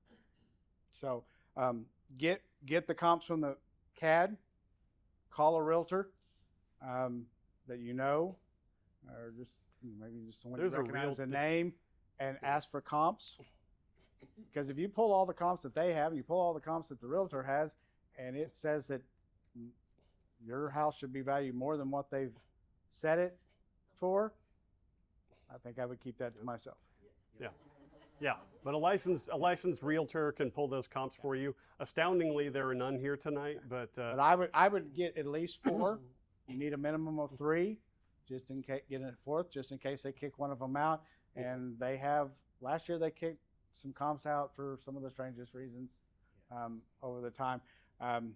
So get the comps from the CAD, call a realtor that you know, or just maybe just someone you recognize a name, and ask for comps. Because if you pull all the comps that they have, and you pull all the comps that the realtor has, and it says that your house should be valued more than what they've set it for, I think I would keep that to myself. Yeah. Yeah, but a licensed realtor can pull those comps for you. Astoundingly, there are none here tonight, but But I would get at least 4. You need a minimum of 3, just in case, get a 4th, just in case they kick one of them out. And they have, last year they kicked some comps out for some of the strangest reasons over the time. And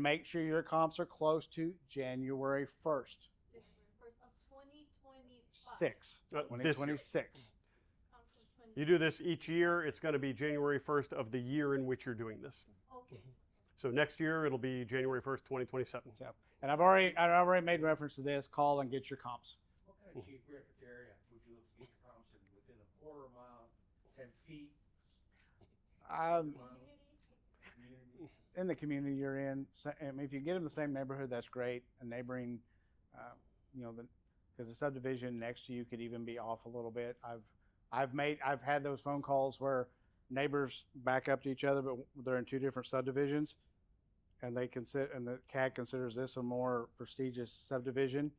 make sure your comps are close to January 1st, First of 2025. 6, this year. 2026. You do this each year. It's going to be January 1st of the year in which you're doing this. Okay. So next year it'll be January 1st, 2027. So, and I've already made reference to this. Call and get your comps. What kind of geographic area would you look to get your comps in, within a quarter mile, 10 feet? In the community you're in, I mean, if you get in the same neighborhood, that's great. A neighboring, because the subdivision next to you could even be off a little bit. I've had those phone calls where neighbors back up to each other, but they're in 2 different subdivisions, and the CAD considers this a more prestigious subdivision,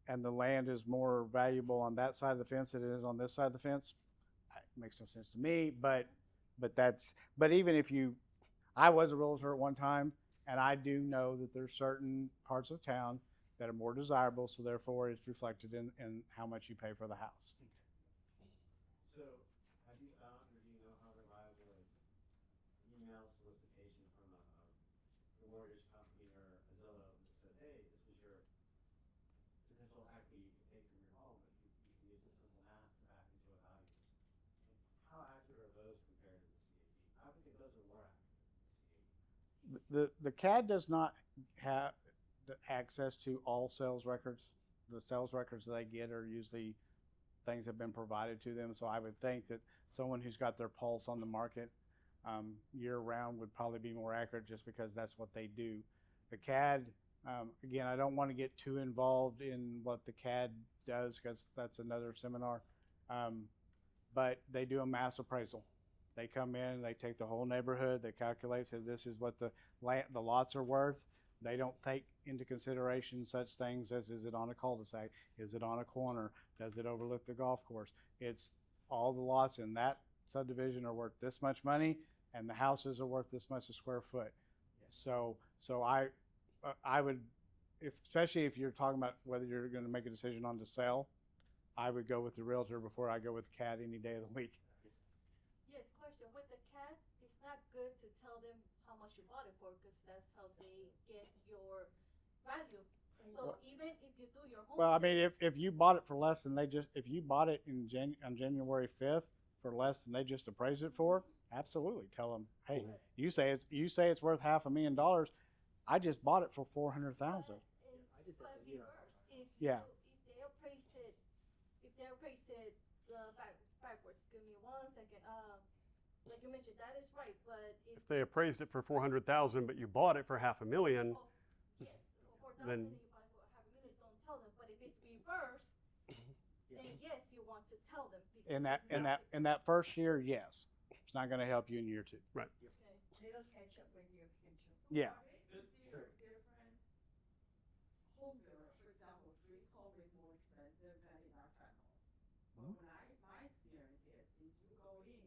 and the land is more valuable on that side of the fence than it is on this side of the fence. It makes no sense to me, but even if I was a realtor at one time, and I do know that there's certain parts of town that are more desirable, so therefore it's reflected in how much you pay for the house. So, have you found, or do you know how reliable an email solicitation from a mortgage company or a Zillow that says, hey, this is your potential equity you can take from your home, but you can use the simple math to back into a value. How accurate are those compared to the CAD? I would think those are more accurate than the CAD. The CAD does not have the access to all sales records. The sales records that they get are usually things that have been provided to them. So I would think that someone who's got their pulse on the market year round would probably be more accurate, just because that's what they do. The CAD, again, I don't want to get too involved in what the CAD does, because that's another seminar. But they do a mass appraisal. They come in, they take the whole neighborhood, they calculate, say this is what the lots are worth. They don't take into consideration such things as, is it on a cul-de-sac? Is it on a corner? Does it overlook the golf course? It's all the lots in that subdivision are worth this much money, and the houses are worth this much a square foot. So I would, especially if you're talking about whether you're going to make a decision on to sell, I would go with the realtor before I go with CAD any day of the week. Yes, question. With the CAD, it's not good to tell them how much you bought it for, because that's how they get your value. So even if you do your home. Well, I mean, if you bought it for less than if you bought it on January 5th for less than they just appraised it for, absolutely tell them, hey, you say it's worth $500,000. I just bought it for $400,000. I just have to, If Yeah. they appraise it backwards. Give me 1 second. Like you mentioned, that is right, but If they appraised it for $400,000, but you bought it for $500,000, yes, for $4,000 then you buy for $500,000, don't tell them. But if it's reversed, then yes, you want to tell them. In that first year, yes, it's not going to help you in year 2. right. It'll catch up with your future. Yeah. This year, different home builder, for example, Dries Home is more expensive than in our town hall. But my experience is, if you go in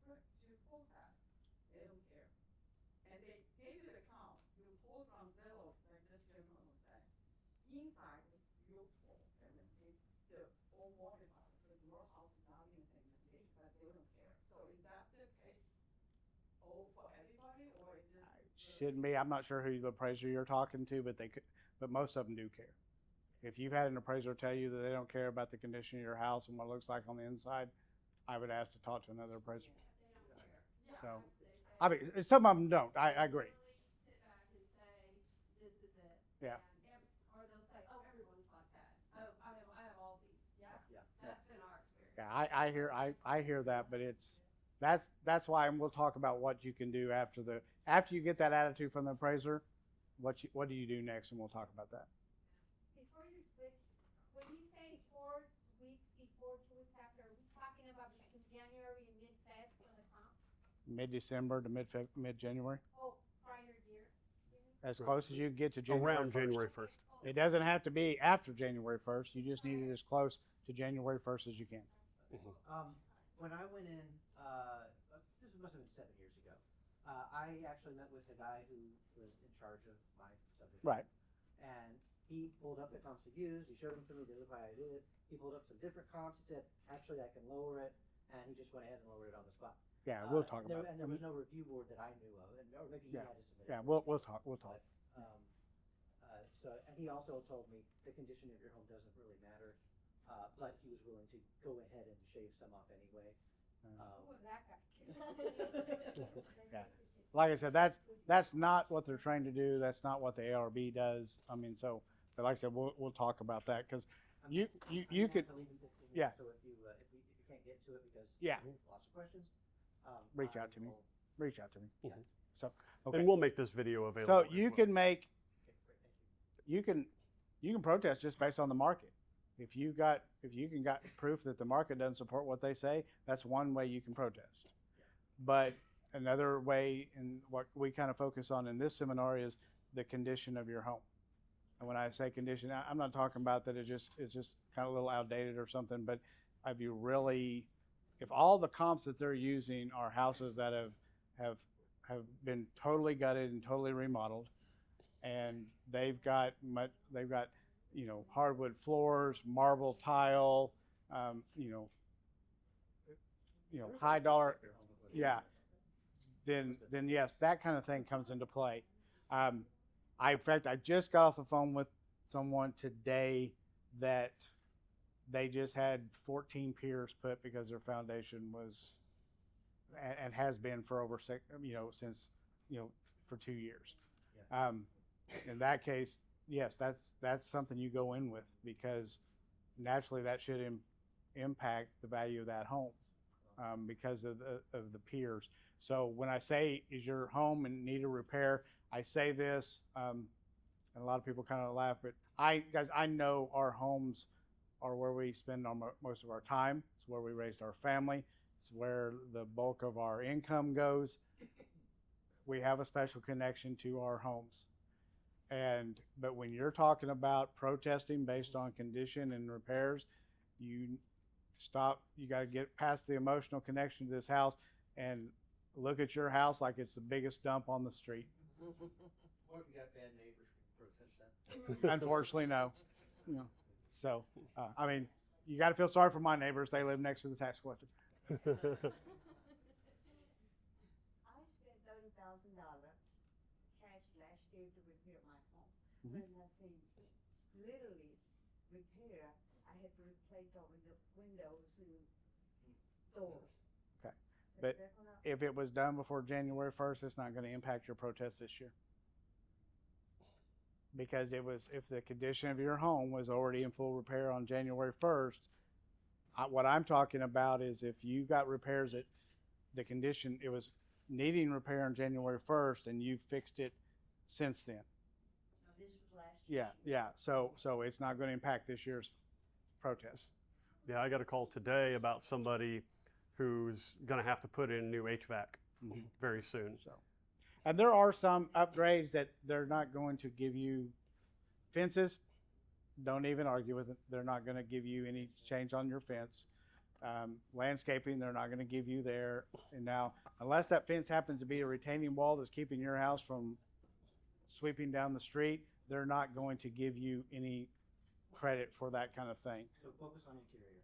to forecast, they don't care. And they give you the count, you pull from Zillow, like this gentleman was saying. Inside is beautiful, and then it's the old mortgage, but your house is not in the same condition, but they don't care. So is that the case all for everybody, or is this? Shouldn't be. I'm not sure who the appraiser you're talking to, but most of them do care. If you've had an appraiser tell you that they don't care about the condition of your house and what it looks like on the inside, I would ask to talk to another appraiser. So, I mean, some of them don't. I agree. Sit back and say, this is it. Yeah. Or they'll say, oh, everyone's like that. Oh, I have all these. Yeah. That's been our experience. Yeah, I hear that, but that's why, and we'll talk about what you can do after you get that attitude from the appraiser. What do you do next, and we'll talk about that. Before you switch, when you say 4 weeks before, 2 weeks after, are we talking about between January and mid-Feb for the comp? Mid-December to mid-January, Oh, prior year? as close as you can get to January Around 1st. January 1st. It doesn't have to be after January 1st. You just need it as close to January 1st as you can. When I went in, this must have been 7 years ago. I actually met with the guy who was in charge of my subdivision. Right. And he pulled up the comps he used. He showed them to me. They looked like I did it. He pulled up some different comps. He said, actually, I can lower it. And he just went ahead and lowered it on the spot. Yeah, we'll talk about it. And there was no review board that I knew of, or maybe he Yeah. had to submit. Yeah, it. we'll talk. We'll talk. So, and he also told me the condition of your home doesn't really matter, but he was willing to go ahead and shave some off anyway. Who was that guy? Yeah. Like I said, that's not what they're trying to do. That's not what the ARB does. I mean, so, but like I said, we'll talk about that because you could, yeah. So if you can't get to it because Yeah. lots of questions, Reach out to me. Reach out to me. Mhm. So, okay. And we'll make this video available. So you can make, you can protest just based on the market. If you can got proof that the market doesn't support what they say, that's one way you can protest. But another way, and what we kind of focus on in this seminar, is the condition of your home. And when I say condition, I'm not talking about that it's just kind of a little outdated or something, but have you really, if all the comps that they're using are houses that have been totally gutted and totally remodeled, and they've got hardwood floors, marble tile, high dollar, yeah. Then yes, that kind of thing comes into play. In fact, I just got off the phone with someone today that they just had 14 piers put because their foundation was and has been for over since for 2 years. In that case, yes, that's something you go in with because naturally that should impact the value of that home because of the piers. So when I say, is your home in need of repair, I say this, and a lot of people kind of laugh, but I know our homes are where we spend most of our time. It's where we raised our family. It's where the bulk of our income goes. We have a special connection to our homes. But when you're talking about protesting based on condition and repairs, you got to get past the emotional connection to this house and look at your house like it's the biggest dump on the street. Or if you got bad neighbors, protest that. Unfortunately, no. So, I mean, you got to feel sorry for my neighbors. They live next to the tax collector. I spent $30,000 cash last year to repair my home. Mhm. When I say literally repair, I had to replace all the windows and doors. Okay. So But that's what I- if it was done before January 1st, it's not going to impact your protest this year. Because if the condition of your home was already in full repair on January 1st, what I'm talking about is if you got repairs that the condition, it was needing repair on January 1st and you fixed it since then. No, this was last year. Yeah. So it's not going to impact this year's protest. Yeah, I got a call today about somebody who's going to have to put in new HVAC very soon. So, and there are some upgrades that they're not going to give you. Fences, don't even argue with it. They're not going to give you any change on your fence. Landscaping, they're not going to give you there. And now, unless that fence happens to be a retaining wall that's keeping your house from sweeping down the street, they're not going to give you any credit for that kind of thing. So focus on interior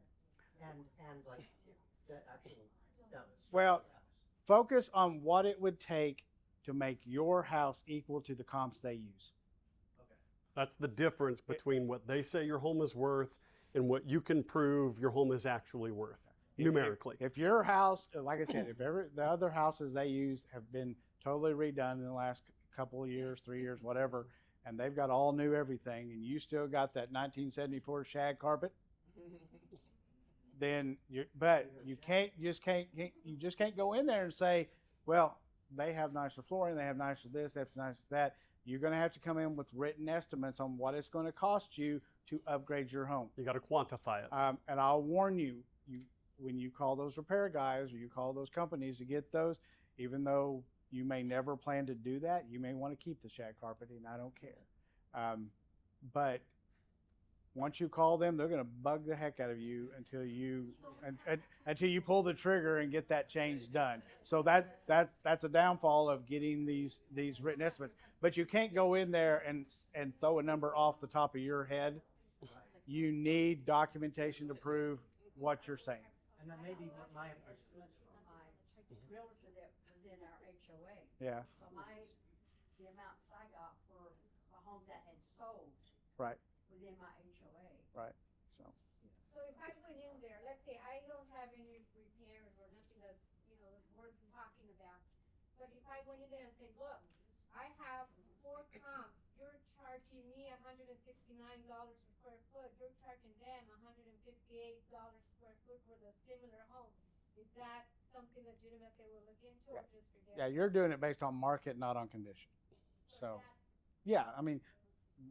and like the actual stuff. Well, focus on what it would take to make your house equal to the comps they use. That's the difference between what they say your home is worth and what you can prove your home is actually worth numerically. If your house, like I said, if the other houses they use have been totally redone in the last couple of years, 3 years, whatever, and they've got all new everything, and you still got that 1974 shag carpet, then you just can't go in there and say, well, they have nicer flooring, they have nicer this, they have nicer that. You're going to have to come in with written estimates on what it's going to cost you to upgrade your home. You got to quantify it. And I'll warn you, when you call those repair guys or you call those companies to get those, even though you may never plan to do that, you may want to keep the shag carpeting. I don't care. But Once you call them, they're gonna bug the heck out of you until you pull the trigger and get that change done. So that's a downfall of getting these written estimates. But you can't go in there and throw a number off the top of your head. You need documentation to prove what you're saying. And that may be what my Estimate from my realtor that was in our HOA. Yeah, So the amounts I got were a home that had sold right, within my HOA. right. So, So if I went in there, let's say I don't have any repairs or nothing that's, worth talking about. But if I went in there and said, look, I have 4 comps, you're charging me $169 per square foot, you're charging them $158 square foot for the similar home. Is that something legitimate they will look into or just forget? yeah, you're doing it based on market, not on condition. So, yeah, I mean,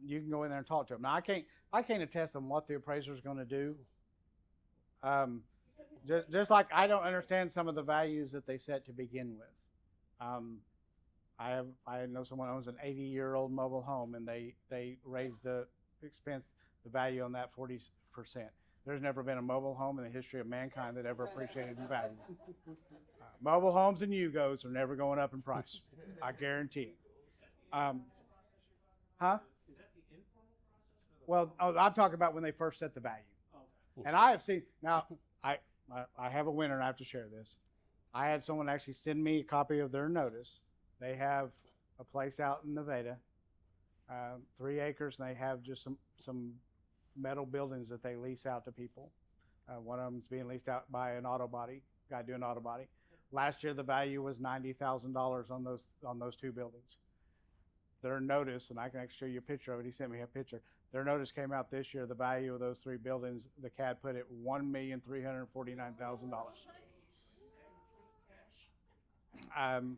you can go in there and talk to them. Now, I can't attest on what the appraiser is going to do. Just like I don't understand some of the values that they set to begin with. I know someone owns an 80-year-old mobile home, and they raised the value on that 40%. There's never been a mobile home in the history of mankind that ever appreciated in value. Mobile homes and Yugos are never going up in price. I guarantee it. Huh? Is that the informal process? Well, I'm talking about when they first set the value. And I have seen, now, I have a winner and I have to share this. I had someone actually send me a copy of their notice. They have a place out in Nevada, 3 acres, and they have just some metal buildings that they lease out to people. One of them is being leased out by an auto body, guy doing auto body. Last year, the value was $90,000 on those 2 buildings. Their notice, and I can actually show you a picture of it. He sent me a picture. Their notice came out this year. The value of those 3 buildings, the CAD put it $1,349,000. I'm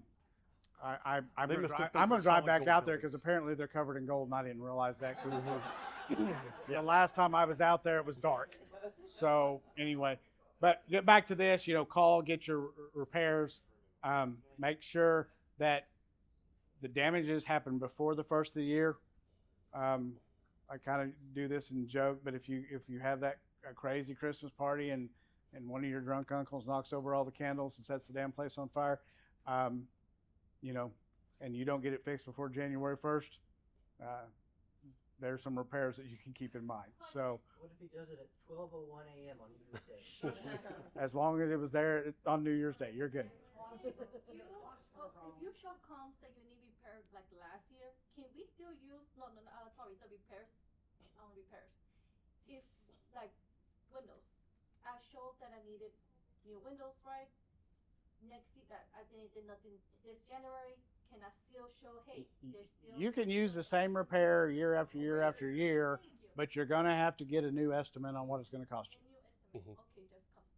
going to drive back out there because apparently they're covered in gold, and I didn't realize that. The last time I was out there, it was dark. So anyway, but get back to this. Call, get your repairs. Make sure that the damages happen before the first of the year. I kind of do this in joke, but if you have a crazy Christmas party and one of your drunk uncles knocks over all the candles and sets the damn place on fire, and you don't get it fixed before January 1st, there's some repairs that you can keep in mind. So, What if he does it at 12:01 a.m. on New Year's Day? as long as it was there on New Year's Day, you're good. If you show comps that you need repaired like last year, can we still use, sorry, the repairs, repairs. If, like, windows, I showed that I needed new windows, right? Next year, I did nothing this January, can I still show, hey, there's still. You can use the same repair year after year after year, but you're going to have to get a new estimate on what it's going to cost you. A new estimate, okay, just cost,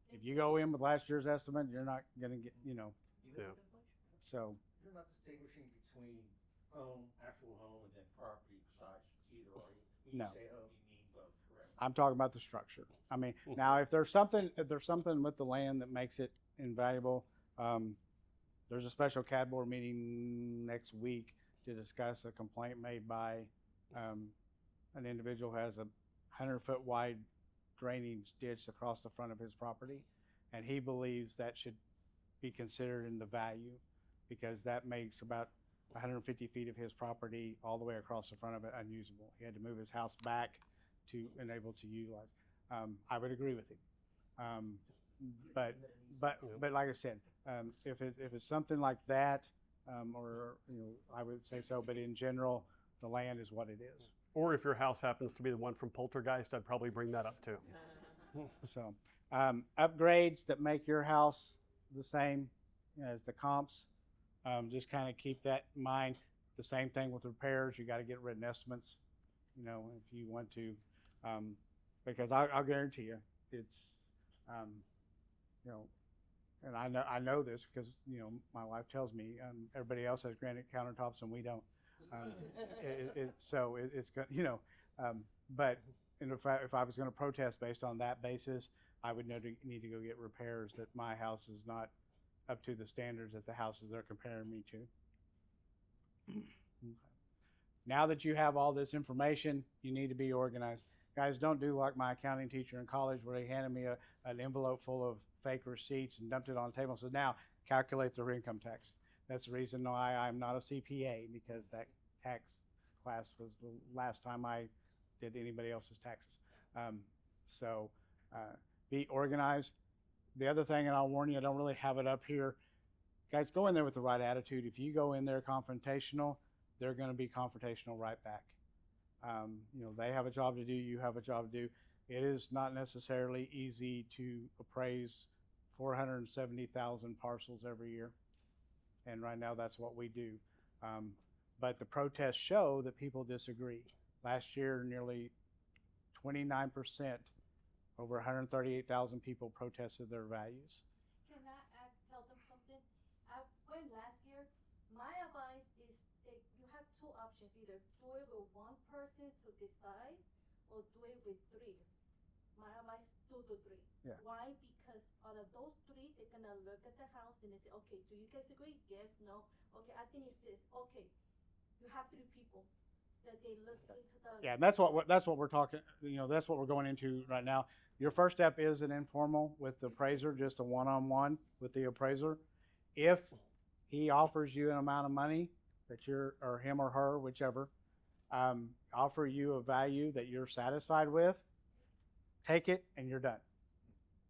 okay. If you go in with last year's estimate, you're not going to get, Even Yeah. with inflation. so. You're not distinguishing between actual home, and then property besides either, are you? When No. you say home, you mean both, correct? I'm talking about the structure. I mean, now if there's something with the land that makes it invaluable, there's a special CAD board meeting next week to discuss a complaint made by an individual who has a 100-foot wide drainage ditch across the front of his property, and he believes that should be considered in the value because that makes about 150 feet of his property all the way across the front of it unusable. He had to move his house back to enable to utilize. I would agree with him, but like I said, if it's something like that, or I would say so. But in general, the land is what it is. Or if your house happens to be the one from Poltergeist, I'd probably bring that up too. So upgrades that make your house the same as the comps, just kind of keep that in mind. The same thing with repairs. You got to get written estimates, if you want to, because I'll guarantee you it's, and I know this because my wife tells me everybody else has granite countertops and we don't. It's good, but if I was going to protest based on that basis, I would need to go get repairs that my house is not up to the standards that the houses they're comparing me to. Okay. Now that you have all this information, you need to be organized. Guys, don't do like my accounting teacher in college where he handed me an envelope full of fake receipts and dumped it on the table and said, now calculate their income tax. That's the reason why I'm not a CPA, because that tax class was the last time I did anybody else's taxes. So be organized. The other thing, and I'll warn you, I don't really have it up here. Guys, go in there with the right attitude. If you go in there confrontational, they're going to be confrontational right back. You know, they have a job to do, you have a job to do. It is not necessarily easy to appraise 470,000 parcels every year. And right now that's what we do. But the protests show that people disagree. Last year, nearly 29%, over 138,000 people protested their values. Can I tell them something? I went last year. My advice is that you have two options: either do it with one person to decide, or do it with three. My advice: 2 to 3. Yeah. Why? Because out of those 3, they're gonna look at the house and they say, okay, do you guys agree? Yes, no. Okay, I think it's this. Okay, you have 3 people that they look into the. Yeah, and that's what we're talking. You know, that's what we're going into right now. Your first step is an informal with the appraiser, just a one-on-one with the appraiser. If he offers you an amount of money that or him or her, whichever, offer you a value that you're satisfied with, take it and you're done.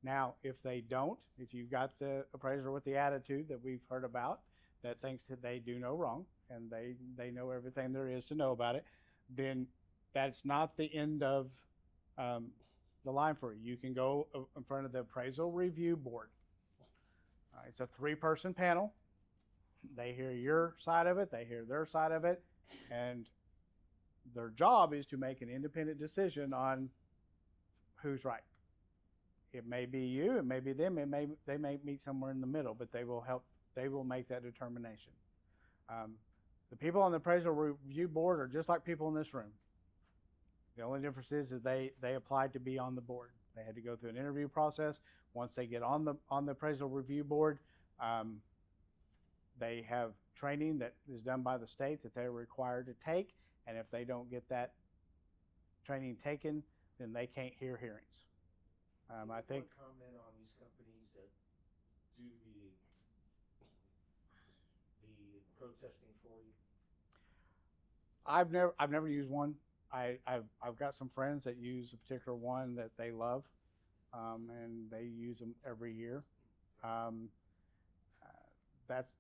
Now, if they don't, if you've got the appraiser with the attitude that we've heard about, that thinks that they do no wrong and they know everything there is to know about it, then that's not the end of the line for you. You can go in front of the appraisal review board. It's a 3-person panel. They hear your side of it, they hear their side of it, and their job is to make an independent decision on who's right. It may be you, it may be them, they may meet somewhere in the middle, but they will make that determination. The people on the appraisal review board are just like people in this room. The only difference is that they applied to be on the board. They had to go through an interview process. Once they get on the appraisal review board, they have training that is done by the state that they're required to take, and if they don't get that training taken, then they can't hear hearings. I think. One comment on these companies that do the protesting for you. I've never used one. I've got some friends that use a particular one that they love, and they use them every year.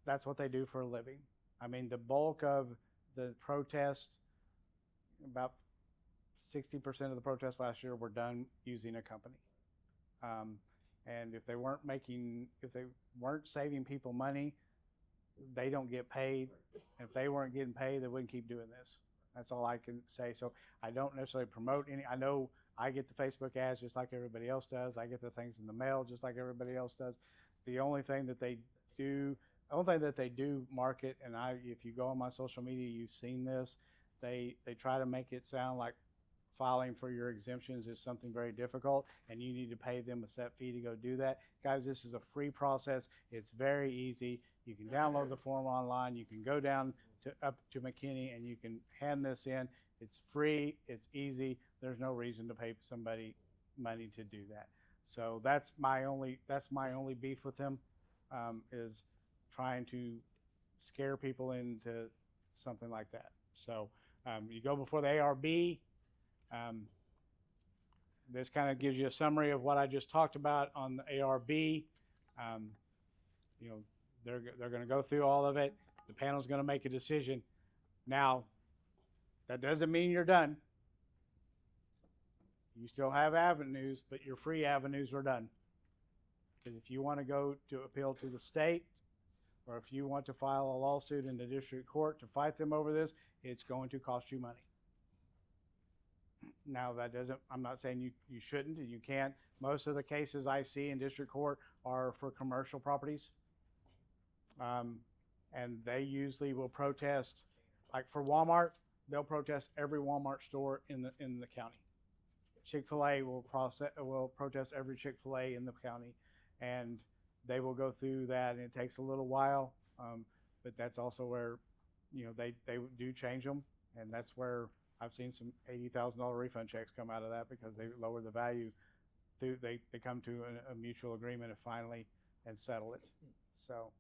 That's what they do for a living. I mean, the bulk of the protest, about 60% of the protests last year were done using a company. And if they weren't saving people money, they don't get paid. If they weren't getting paid, they wouldn't keep doing this. That's all I can say. So I don't necessarily promote any. I know I get the Facebook ads just like everybody else does. I get the things in the mail just like everybody else does. The only thing that they do market, and if you go on my social media, you've seen this. They try to make it sound like filing for your exemptions is something very difficult and you need to pay them a set fee to go do that. Guys, this is a free process. It's very easy. You can download the form online. You can go down up to McKinney and you can hand this in. It's free. It's easy. There's no reason to pay somebody money to do that. So that's my only beef with them, is trying to scare people into something like that. So you go before the ARB. This kind of gives you a summary of what I just talked about on the ARB. You know, they're going to go through all of it. The panel's going to make a decision. Now, that doesn't mean you're done. You still have avenues, but your free avenues are done. Because if you want to go to appeal to the state, or if you want to file a lawsuit in the district court to fight them over this, it's going to cost you money. Now, I'm not saying you shouldn't and you can't. Most of the cases I see in district court are for commercial properties. And they usually will protest, like for Walmart, they'll protest every Walmart store in the county. Chick-fil-A will protest every Chick-fil-A in the county, and they will go through that, and it takes a little while, but that's also where, you know, they do change them, and that's where I've seen some $80,000 refund checks come out of that because they lowered the value. They come to a mutual agreement and finally and settle it. So,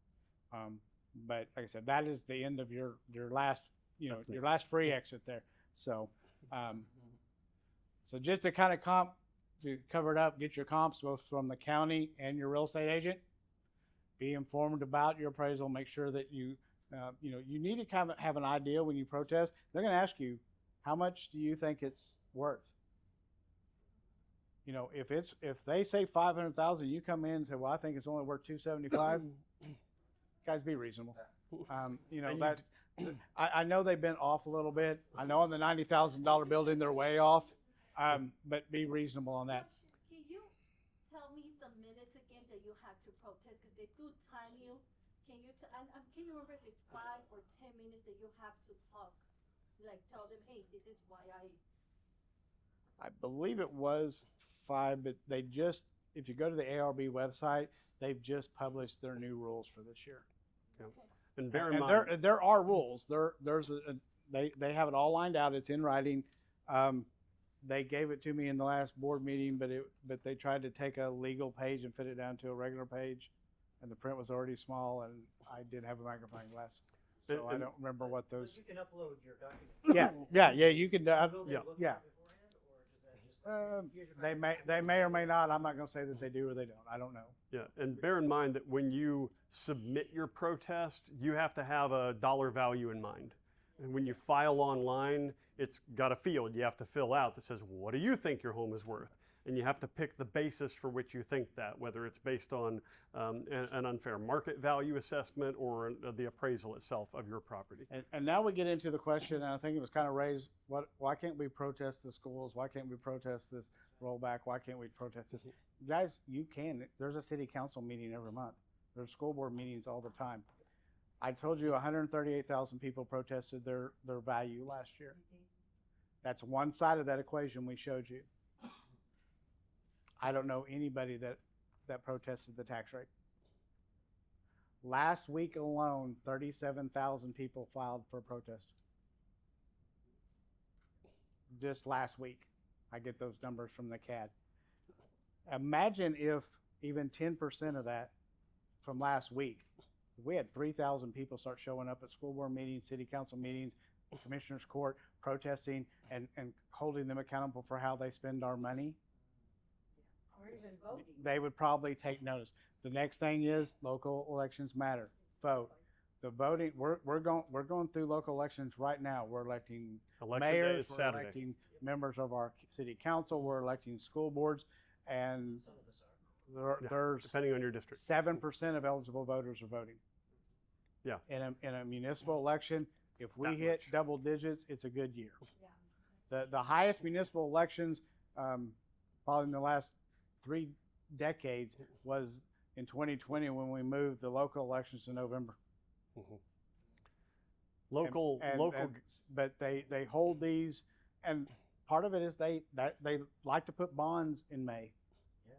but like I said, that is the end of your last, your last free exit there. So, so just to kind of to cover it up, get your comps both from the county and your real estate agent. Be informed about your appraisal. Make sure that you need to kind of have an idea when you protest. They're going to ask you, how much do you think it's worth? If they say 500,000, you come in and say, well, I think it's only worth 275. Guys, be reasonable. I know they've been off a little bit. I know on the $90,000 building they're way off, but be reasonable on that. Can you tell me the minutes again that you have to protest? Because they do time you. Can you can you remember if it's 5 or 10 minutes that you have to talk? Like tell them, hey, this is why I believe it was 5, but they just, if you go to the ARB website, they've just published their new rules for this year. Yeah. And bear in mind, there are rules. They have it all lined out. It's in writing. They gave it to me in the last board meeting, but they tried to take a legal page and fit it down to a regular page, and the print was already small, and I did have a magnifying glass, so I don't remember what those. You can upload your document. Yeah. You can. Will they Yeah. look at it beforehand, or does that just They may or may not. I'm not going to say that they do or they don't. I don't know. yeah, and bear in mind that when you submit your protest, you have to have a dollar value in mind. And when you file online, it's got a field you have to fill out that says, what do you think your home is worth? And you have to pick the basis for which you think that, whether it's based on an unfair market value assessment or the appraisal itself of your property. And now we get into the question, and I think it was kind of raised, why can't we protest the schools? Why can't we protest this rollback? Why can't we protest this? Guys, you can. There's a city council meeting every month. There's school board meetings all the time. I told you 138,000 people protested their value last year. That's one side of that equation we showed you. I don't know anybody that protested the tax rate. Last week alone, 37,000 people filed for protest. Just last week. I get those numbers from the CAD. Imagine if even 10% of that from last week, if we had 3,000 people start showing up at school board meetings, city council meetings, commissioners court, protesting and holding them accountable for how they spend our money, Or even voting. they would probably take notice. The next thing is local elections matter. Vote. The voting, we're going through local elections right now. We're electing Election day mayors, is we're Saturday. electing members of our city council, we're electing school boards, and some of us are? there's Depending on your district. 7% of eligible voters are voting. Yeah. In a municipal election, if we That hit much. double digits, it's a good year. Yeah. The highest municipal elections, probably in the last 3 decades, was in 2020 when we moved the local elections to November. Local, But they hold these, and part of it is they like to put bonds in May. Yeah.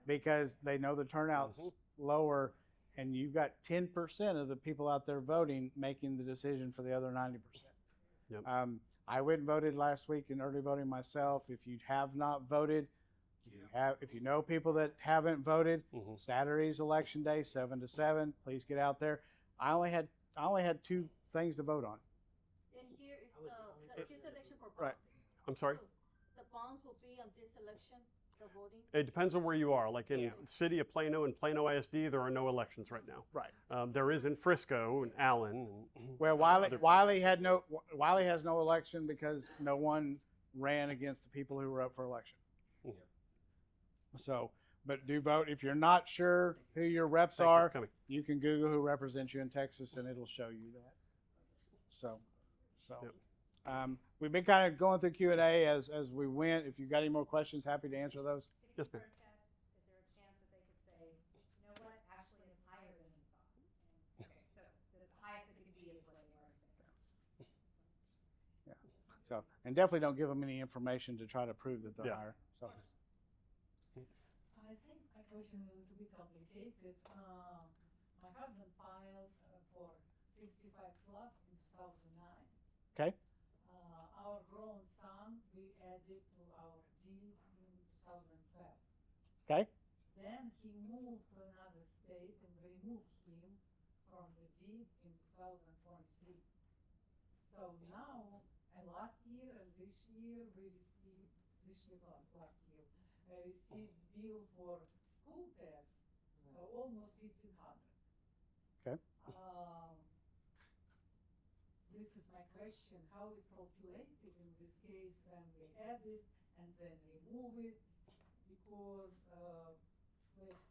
Because they know the turnout's lower, and you've got 10% of the people out there voting making the decision for the other 90%. Yep. I went and voted last week in early voting myself. If you have not voted, if you know people that haven't voted, Saturday's election day, 7 to 7. Please get out there. I only had 2 things to vote on. And here is this election for bonds. Right. I'm sorry? So the bonds will be on this election, the voting? It depends on where you are. Like in the city of Plano and Plano ISD, there are no elections right now. Right. There is in Frisco and Allen. Well, Wiley has no election because no one ran against the people who were up for election. So, but do vote. If you're not sure who your reps Thank you for are, coming. you can Google who represents you in Texas, and it'll show you that. So, Yep. We've been kind of going through Q&A as we went. If you've got any more questions, happy to answer those. Yes, ma'am. Is there a chance that they could say, you know what, actually it's higher than we thought? Okay, so the highest it could be is what they already said. So, and definitely don't give them any information to try to prove that they're Yeah. higher. So, I think my question is a little bit complicated. My husband filed for 65 plus in 2009. okay. Our gross Okay? Then he moved to another state and removed him from the deed in 2023. So now, and last year and this year, we received, last year, I received bill for school test, almost 1,500. Okay. This is my question, how is calculated in this case when we add it and then remove it? Because, like,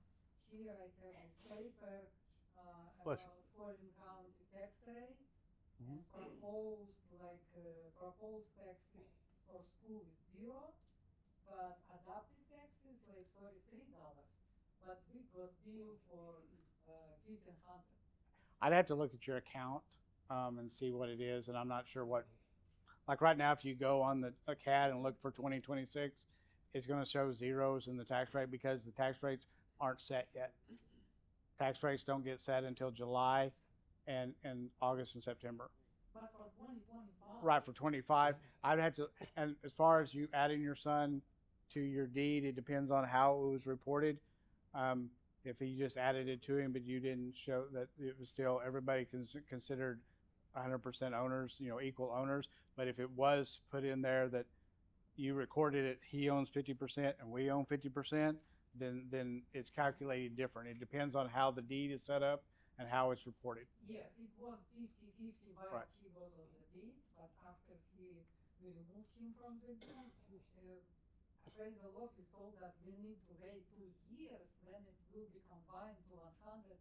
here I have this paper, Bless about Colvin County tax rates. Mhm. And proposed, proposed taxes for school is 0, but adopted taxes like $33. But we got bill for, 1,500. I'd have to look at your account and see what it is, and I'm not sure what. Like right now, if you go on the CAD and look for 2026, it's going to show zeros in the tax rate because the tax rates aren't set yet. Tax rates don't get set until July and August and September. But for 2025. Right, for 25, I'd have to, and as far as you adding your son to your deed, it depends on how it was reported. If you just added it to him, but you didn't show that it was still, everybody considered 100% owners, equal owners. But if it was put in there that you recorded it, he owns 50% and we own 50%, then it's calculated different. It depends on how the deed is set up and how it's reported. Yeah, it was 50-50 while Right. he was on the deed, but after we removed him from the deed, appraisal office told us we need to wait 2 years when it will be combined to 100%.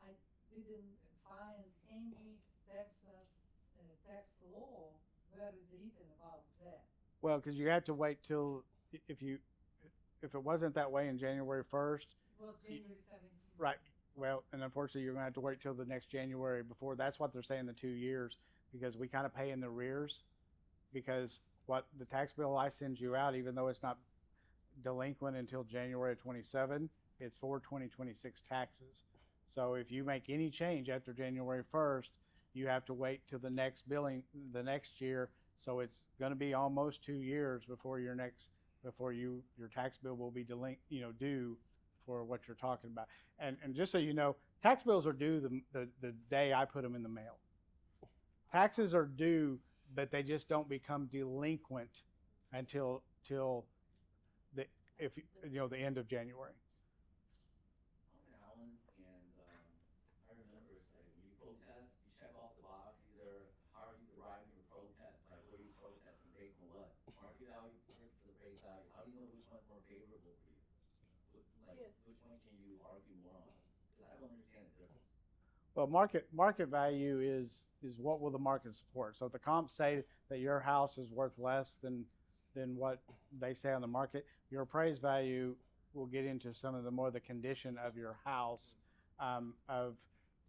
I didn't find any Texas tax law where it's written about that. Well, because you have to wait till, if it wasn't that way in January 1st, It was January 17th. right. Well, and unfortunately, you're going to have to wait till the next January before. That's what they're saying, the 2 years, because we kind of pay in the rears. Because what the tax bill I send you out, even though it's not delinquent until January 27, it's for 2026 taxes. So if you make any change after January 1st, you have to wait till the next billing, the next year. So it's going to be almost 2 years before your tax bill will be due for what you're talking about. And just so you know, tax bills are due the day I put them in the mail. Taxes are due, but they just don't become delinquent until the end of January. I'm in Allen, and I remember it's like when you protest, you check off the box either how are you deriving your protest, like what are you protesting based on what? Market value versus appraised value. How do you know which one's more favorable for you? Yes. Which one can you argue more on? Because I don't understand the difference. Well, market value is what will the market support. So if the comps say that your house is worth less than what they say on the market, your appraised value will get into some of the condition of your house, of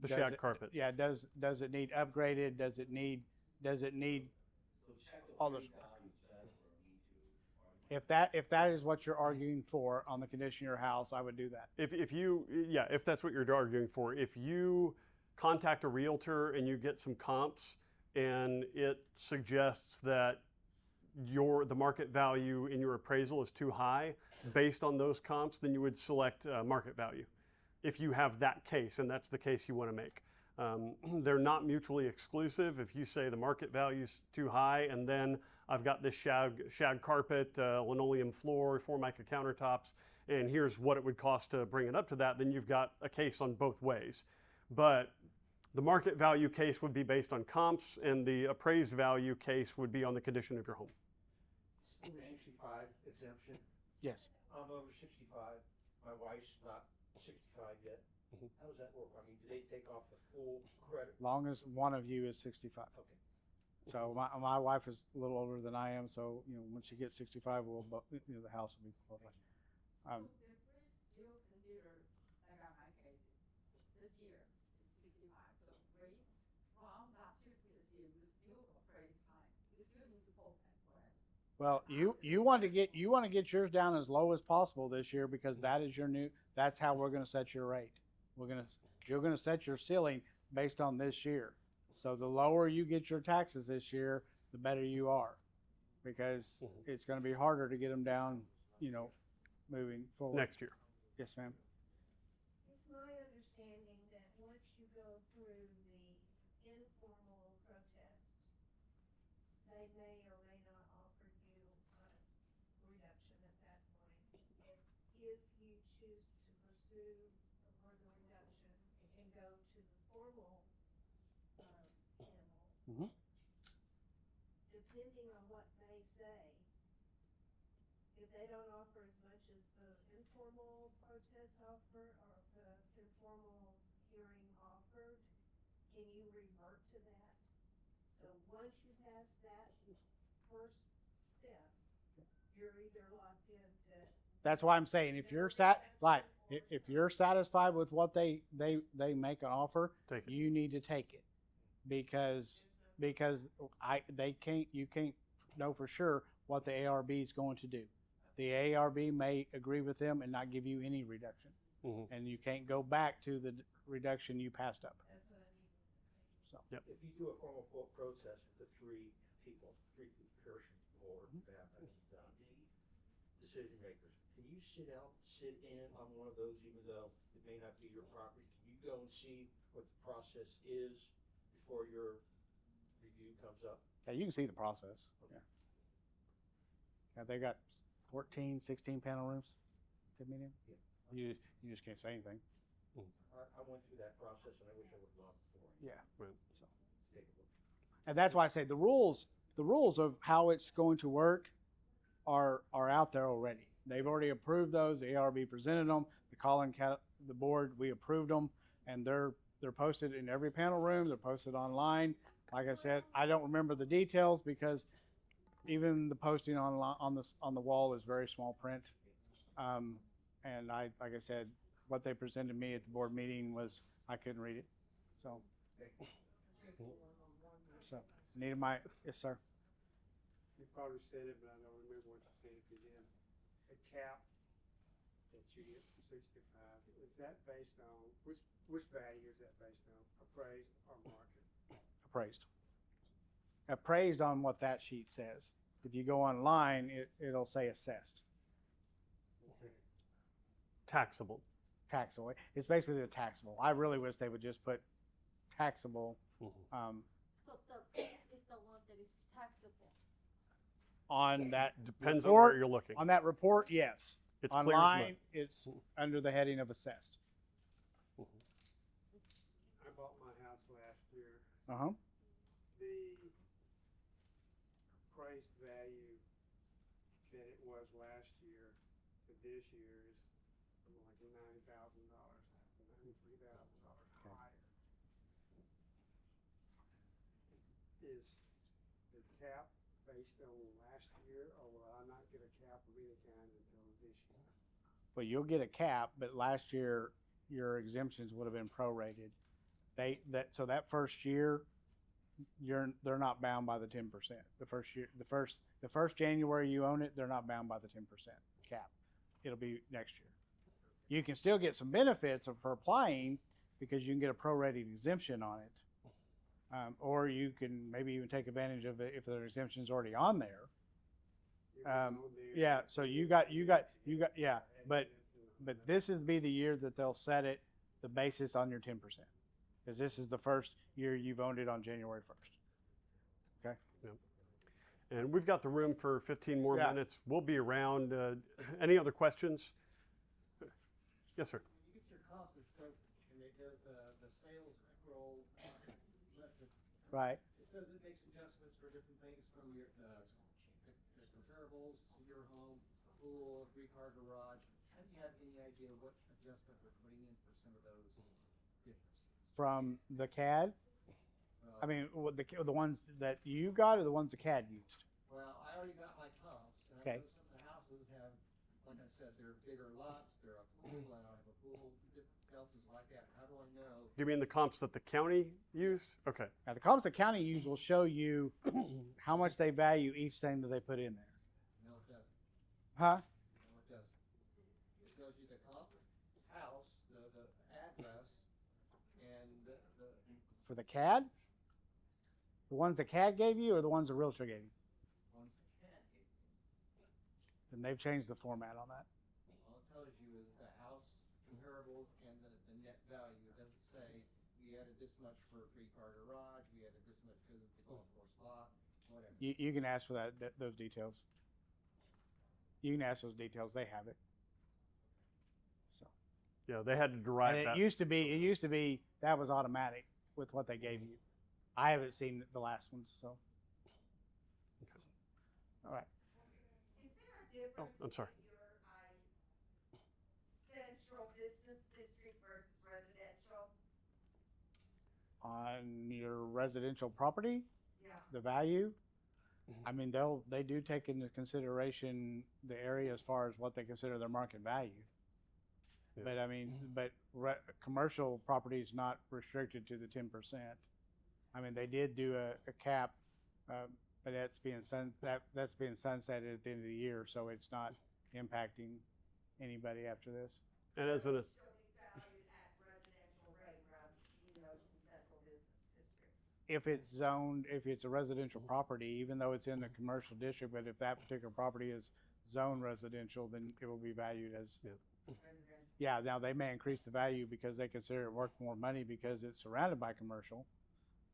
The shag carpet. Yeah, does it need upgraded? Does it need So check the all those? appraised value check for me to argue. If that is what you're arguing for on the condition of your house, I would do that. If that's what you're arguing for, if you contact a realtor and you get some comps and it suggests that the market value in your appraisal is too high based on those comps, then you would select market value. If you have that case, and that's the case you want to make. They're not mutually exclusive. If you say the market value's too high and then I've got this shag carpet, linoleum floor, Formica countertops, and here's what it would cost to bring it up to that, then you've got a case on both ways. But the market value case would be based on comps, and the appraised value case would be on the condition of your home. Over 65 exemption. Yes. I'm over 65. My wife's not 65 yet. Mhm. How does that work? I mean, do they take off the full credit? Long as one of you is 65. Okay. So my wife is a little older than I am, so when she gets 65, the house will be qualified. So the first still consider, like on my case, this year is 65, so rate from last year to this year, you still appraise high. You still need to pull that, correct? Well, you want to get yours down as low as possible this year because that's how we're going to set your rate. You're going to set your ceiling based on this year. So the lower you get your taxes this year, the better you are, because it's going to be harder to get them down, moving forward. Next year. Yes, ma'am. It's my understanding that once you go through the informal protest, they may or may not offer you a reduction at that point. And if you choose to pursue a further reduction and go to the formal animal, depending on what they say, if they don't offer as much as the informal protest offer or the informal hearing offered, can you revert to that? So once you pass that first step, you're either locked into. That's why I'm saying if you're if you're satisfied with what they make an offer, you need to take it, because you can't know for sure what the ARB is going to do. The ARB may agree with them and not give you any reduction, and you can't go back to the reduction you passed up. So If you do a formal protest with the three people, person board, decision makers, can you sit in on one of those, even though it may not be your property? Can you go and see what the process is before your review comes up? yeah, you can see the process. Yeah, they got 14, 16 panel rooms to meet in. Yeah. You just can't say anything. I went through that process and I wish I would have gone before. Yeah. Right. So, take a look. And that's why I say the rules of how it's going to work are out there already. They've already approved those. The ARB presented them. The board, we approved them, and they're posted in every panel room. They're posted online. Like I said, I don't remember the details because even the posting on the wall is very small print. And like I said, what they presented me at the board meeting was I couldn't read it. So yes, sir. You probably said it, but I don't remember what you said. If you did, a cap that you get from 65, is that based on which value is that based on? Appraised or market? Appraised on what that sheet says. If you go online, it'll say assessed. Okay. Taxable. Taxable. It's basically the taxable. I really wish they would just put taxable. So the price is the one that is taxable. On that Depends report, on where you're looking. On that report, yes. It's clear as online, mud. it's under the heading of assessed. I bought my house last year. Uh-huh. The appraised value that it was last year to this year is like $90,000, $93,000 higher. Is the cap based on last year, or will I not get a cap of any kind until this year? Well, you'll get a cap, but last year your exemptions would have been prorated. So that first year, they're not bound by the 10%. The first January you own it, they're not bound by the 10% cap. It'll be next year. You can still get some benefits for applying because you can get a prorated exemption on it. Or you can maybe even take advantage of it if the exemption's already on there. Yeah, so you got, yeah, but this is be the year that they'll set it, the basis on your 10%. Because this is the first year you've owned it on January 1st. Okay? Yeah. And we've got the room for 15 more Yeah. minutes. We'll be around. Any other questions? Yes, sir. When you get your comp, it says, and it does the sales roll. Right. It says it makes adjustments for different things from your the comparables to your home, pool, three-car garage. How do you have any idea what adjustment we're putting in for some of those differences? From the CAD? I mean, the ones that you got or the ones the CAD used? Well, I already got my comps, and Okay. I know some of the houses have, like I said, they're bigger lots, they're a pool, I don't have a pool, different deltas like that. How do I know? Do you mean the comps that the county used? Okay. Now, the comps the county used will show you how much they value each thing that they put in there. No, it doesn't. Huh? No, it doesn't. It shows you the comp house, the address, and the For the CAD? The ones the CAD gave you or the ones the realtor gave you? ones that can. And they've changed the format on that. we added this much for a 3-car garage, we added this much because it's a golf course lot, whatever. You can ask for those details. You can ask those details. They have it. So. Yeah, they had to derive And that. it used to be that was automatic with what they gave you. I haven't seen the last one, so. All right. Is there a Oh, difference I'm sorry. in your central business district versus residential? On your residential property, Yeah. the value, I mean, they do take into consideration the area as far as what they consider their market value. Yeah. But I mean, commercial property is not restricted to the 10%. I mean, they did do a cap, but that's being sunsetted at the end of the year, so it's not impacting anybody after this. And as an Still be valued at residential rate, in central business district. If it's a residential property, even though it's in the commercial district, but if that particular property is zoned residential, then it will be valued as. Yeah, now they may increase the value because they consider it worth more money because it's surrounded by commercial,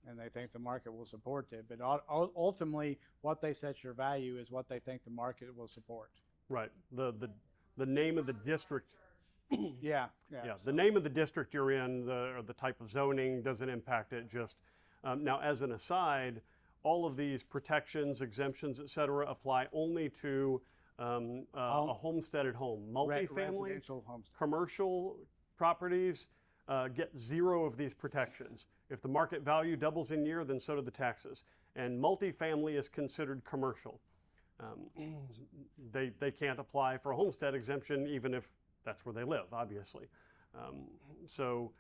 and they think the market will support it. But ultimately, what they set your value is what they think the market will support. right, the name of the district. Yeah. Yeah, the name of the district you're in, or the type of zoning doesn't impact it. Just now, as an aside, all of these protections, exemptions, et cetera, apply only to a homesteaded home. Multifamily, Residential homes. commercial properties get 0 of these protections. If the market value doubles in year, then so do the taxes. And multifamily is considered commercial. They can't apply for a homestead exemption even if that's where they live, obviously. So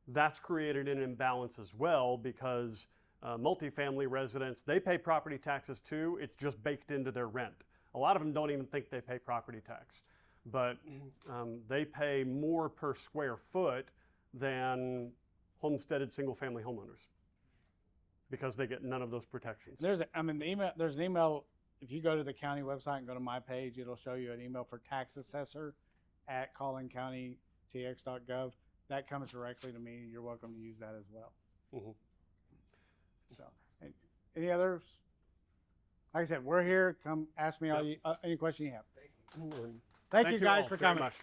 that's created an imbalance as well because multifamily residents, they pay property taxes too. It's just baked into their rent. A lot of them don't even think they pay property tax, but they pay more per square foot than homesteaded single-family homeowners because they get none of those protections. There's an email. If you go to the county website and go to my page, it'll show you an email for tax assessor at colleencountytx.gov. That comes directly to me. You're welcome to use that as well. Mm-hmm. So, any others? Like I said, we're here. Come ask me any question you have. Thank you guys all for very coming. much.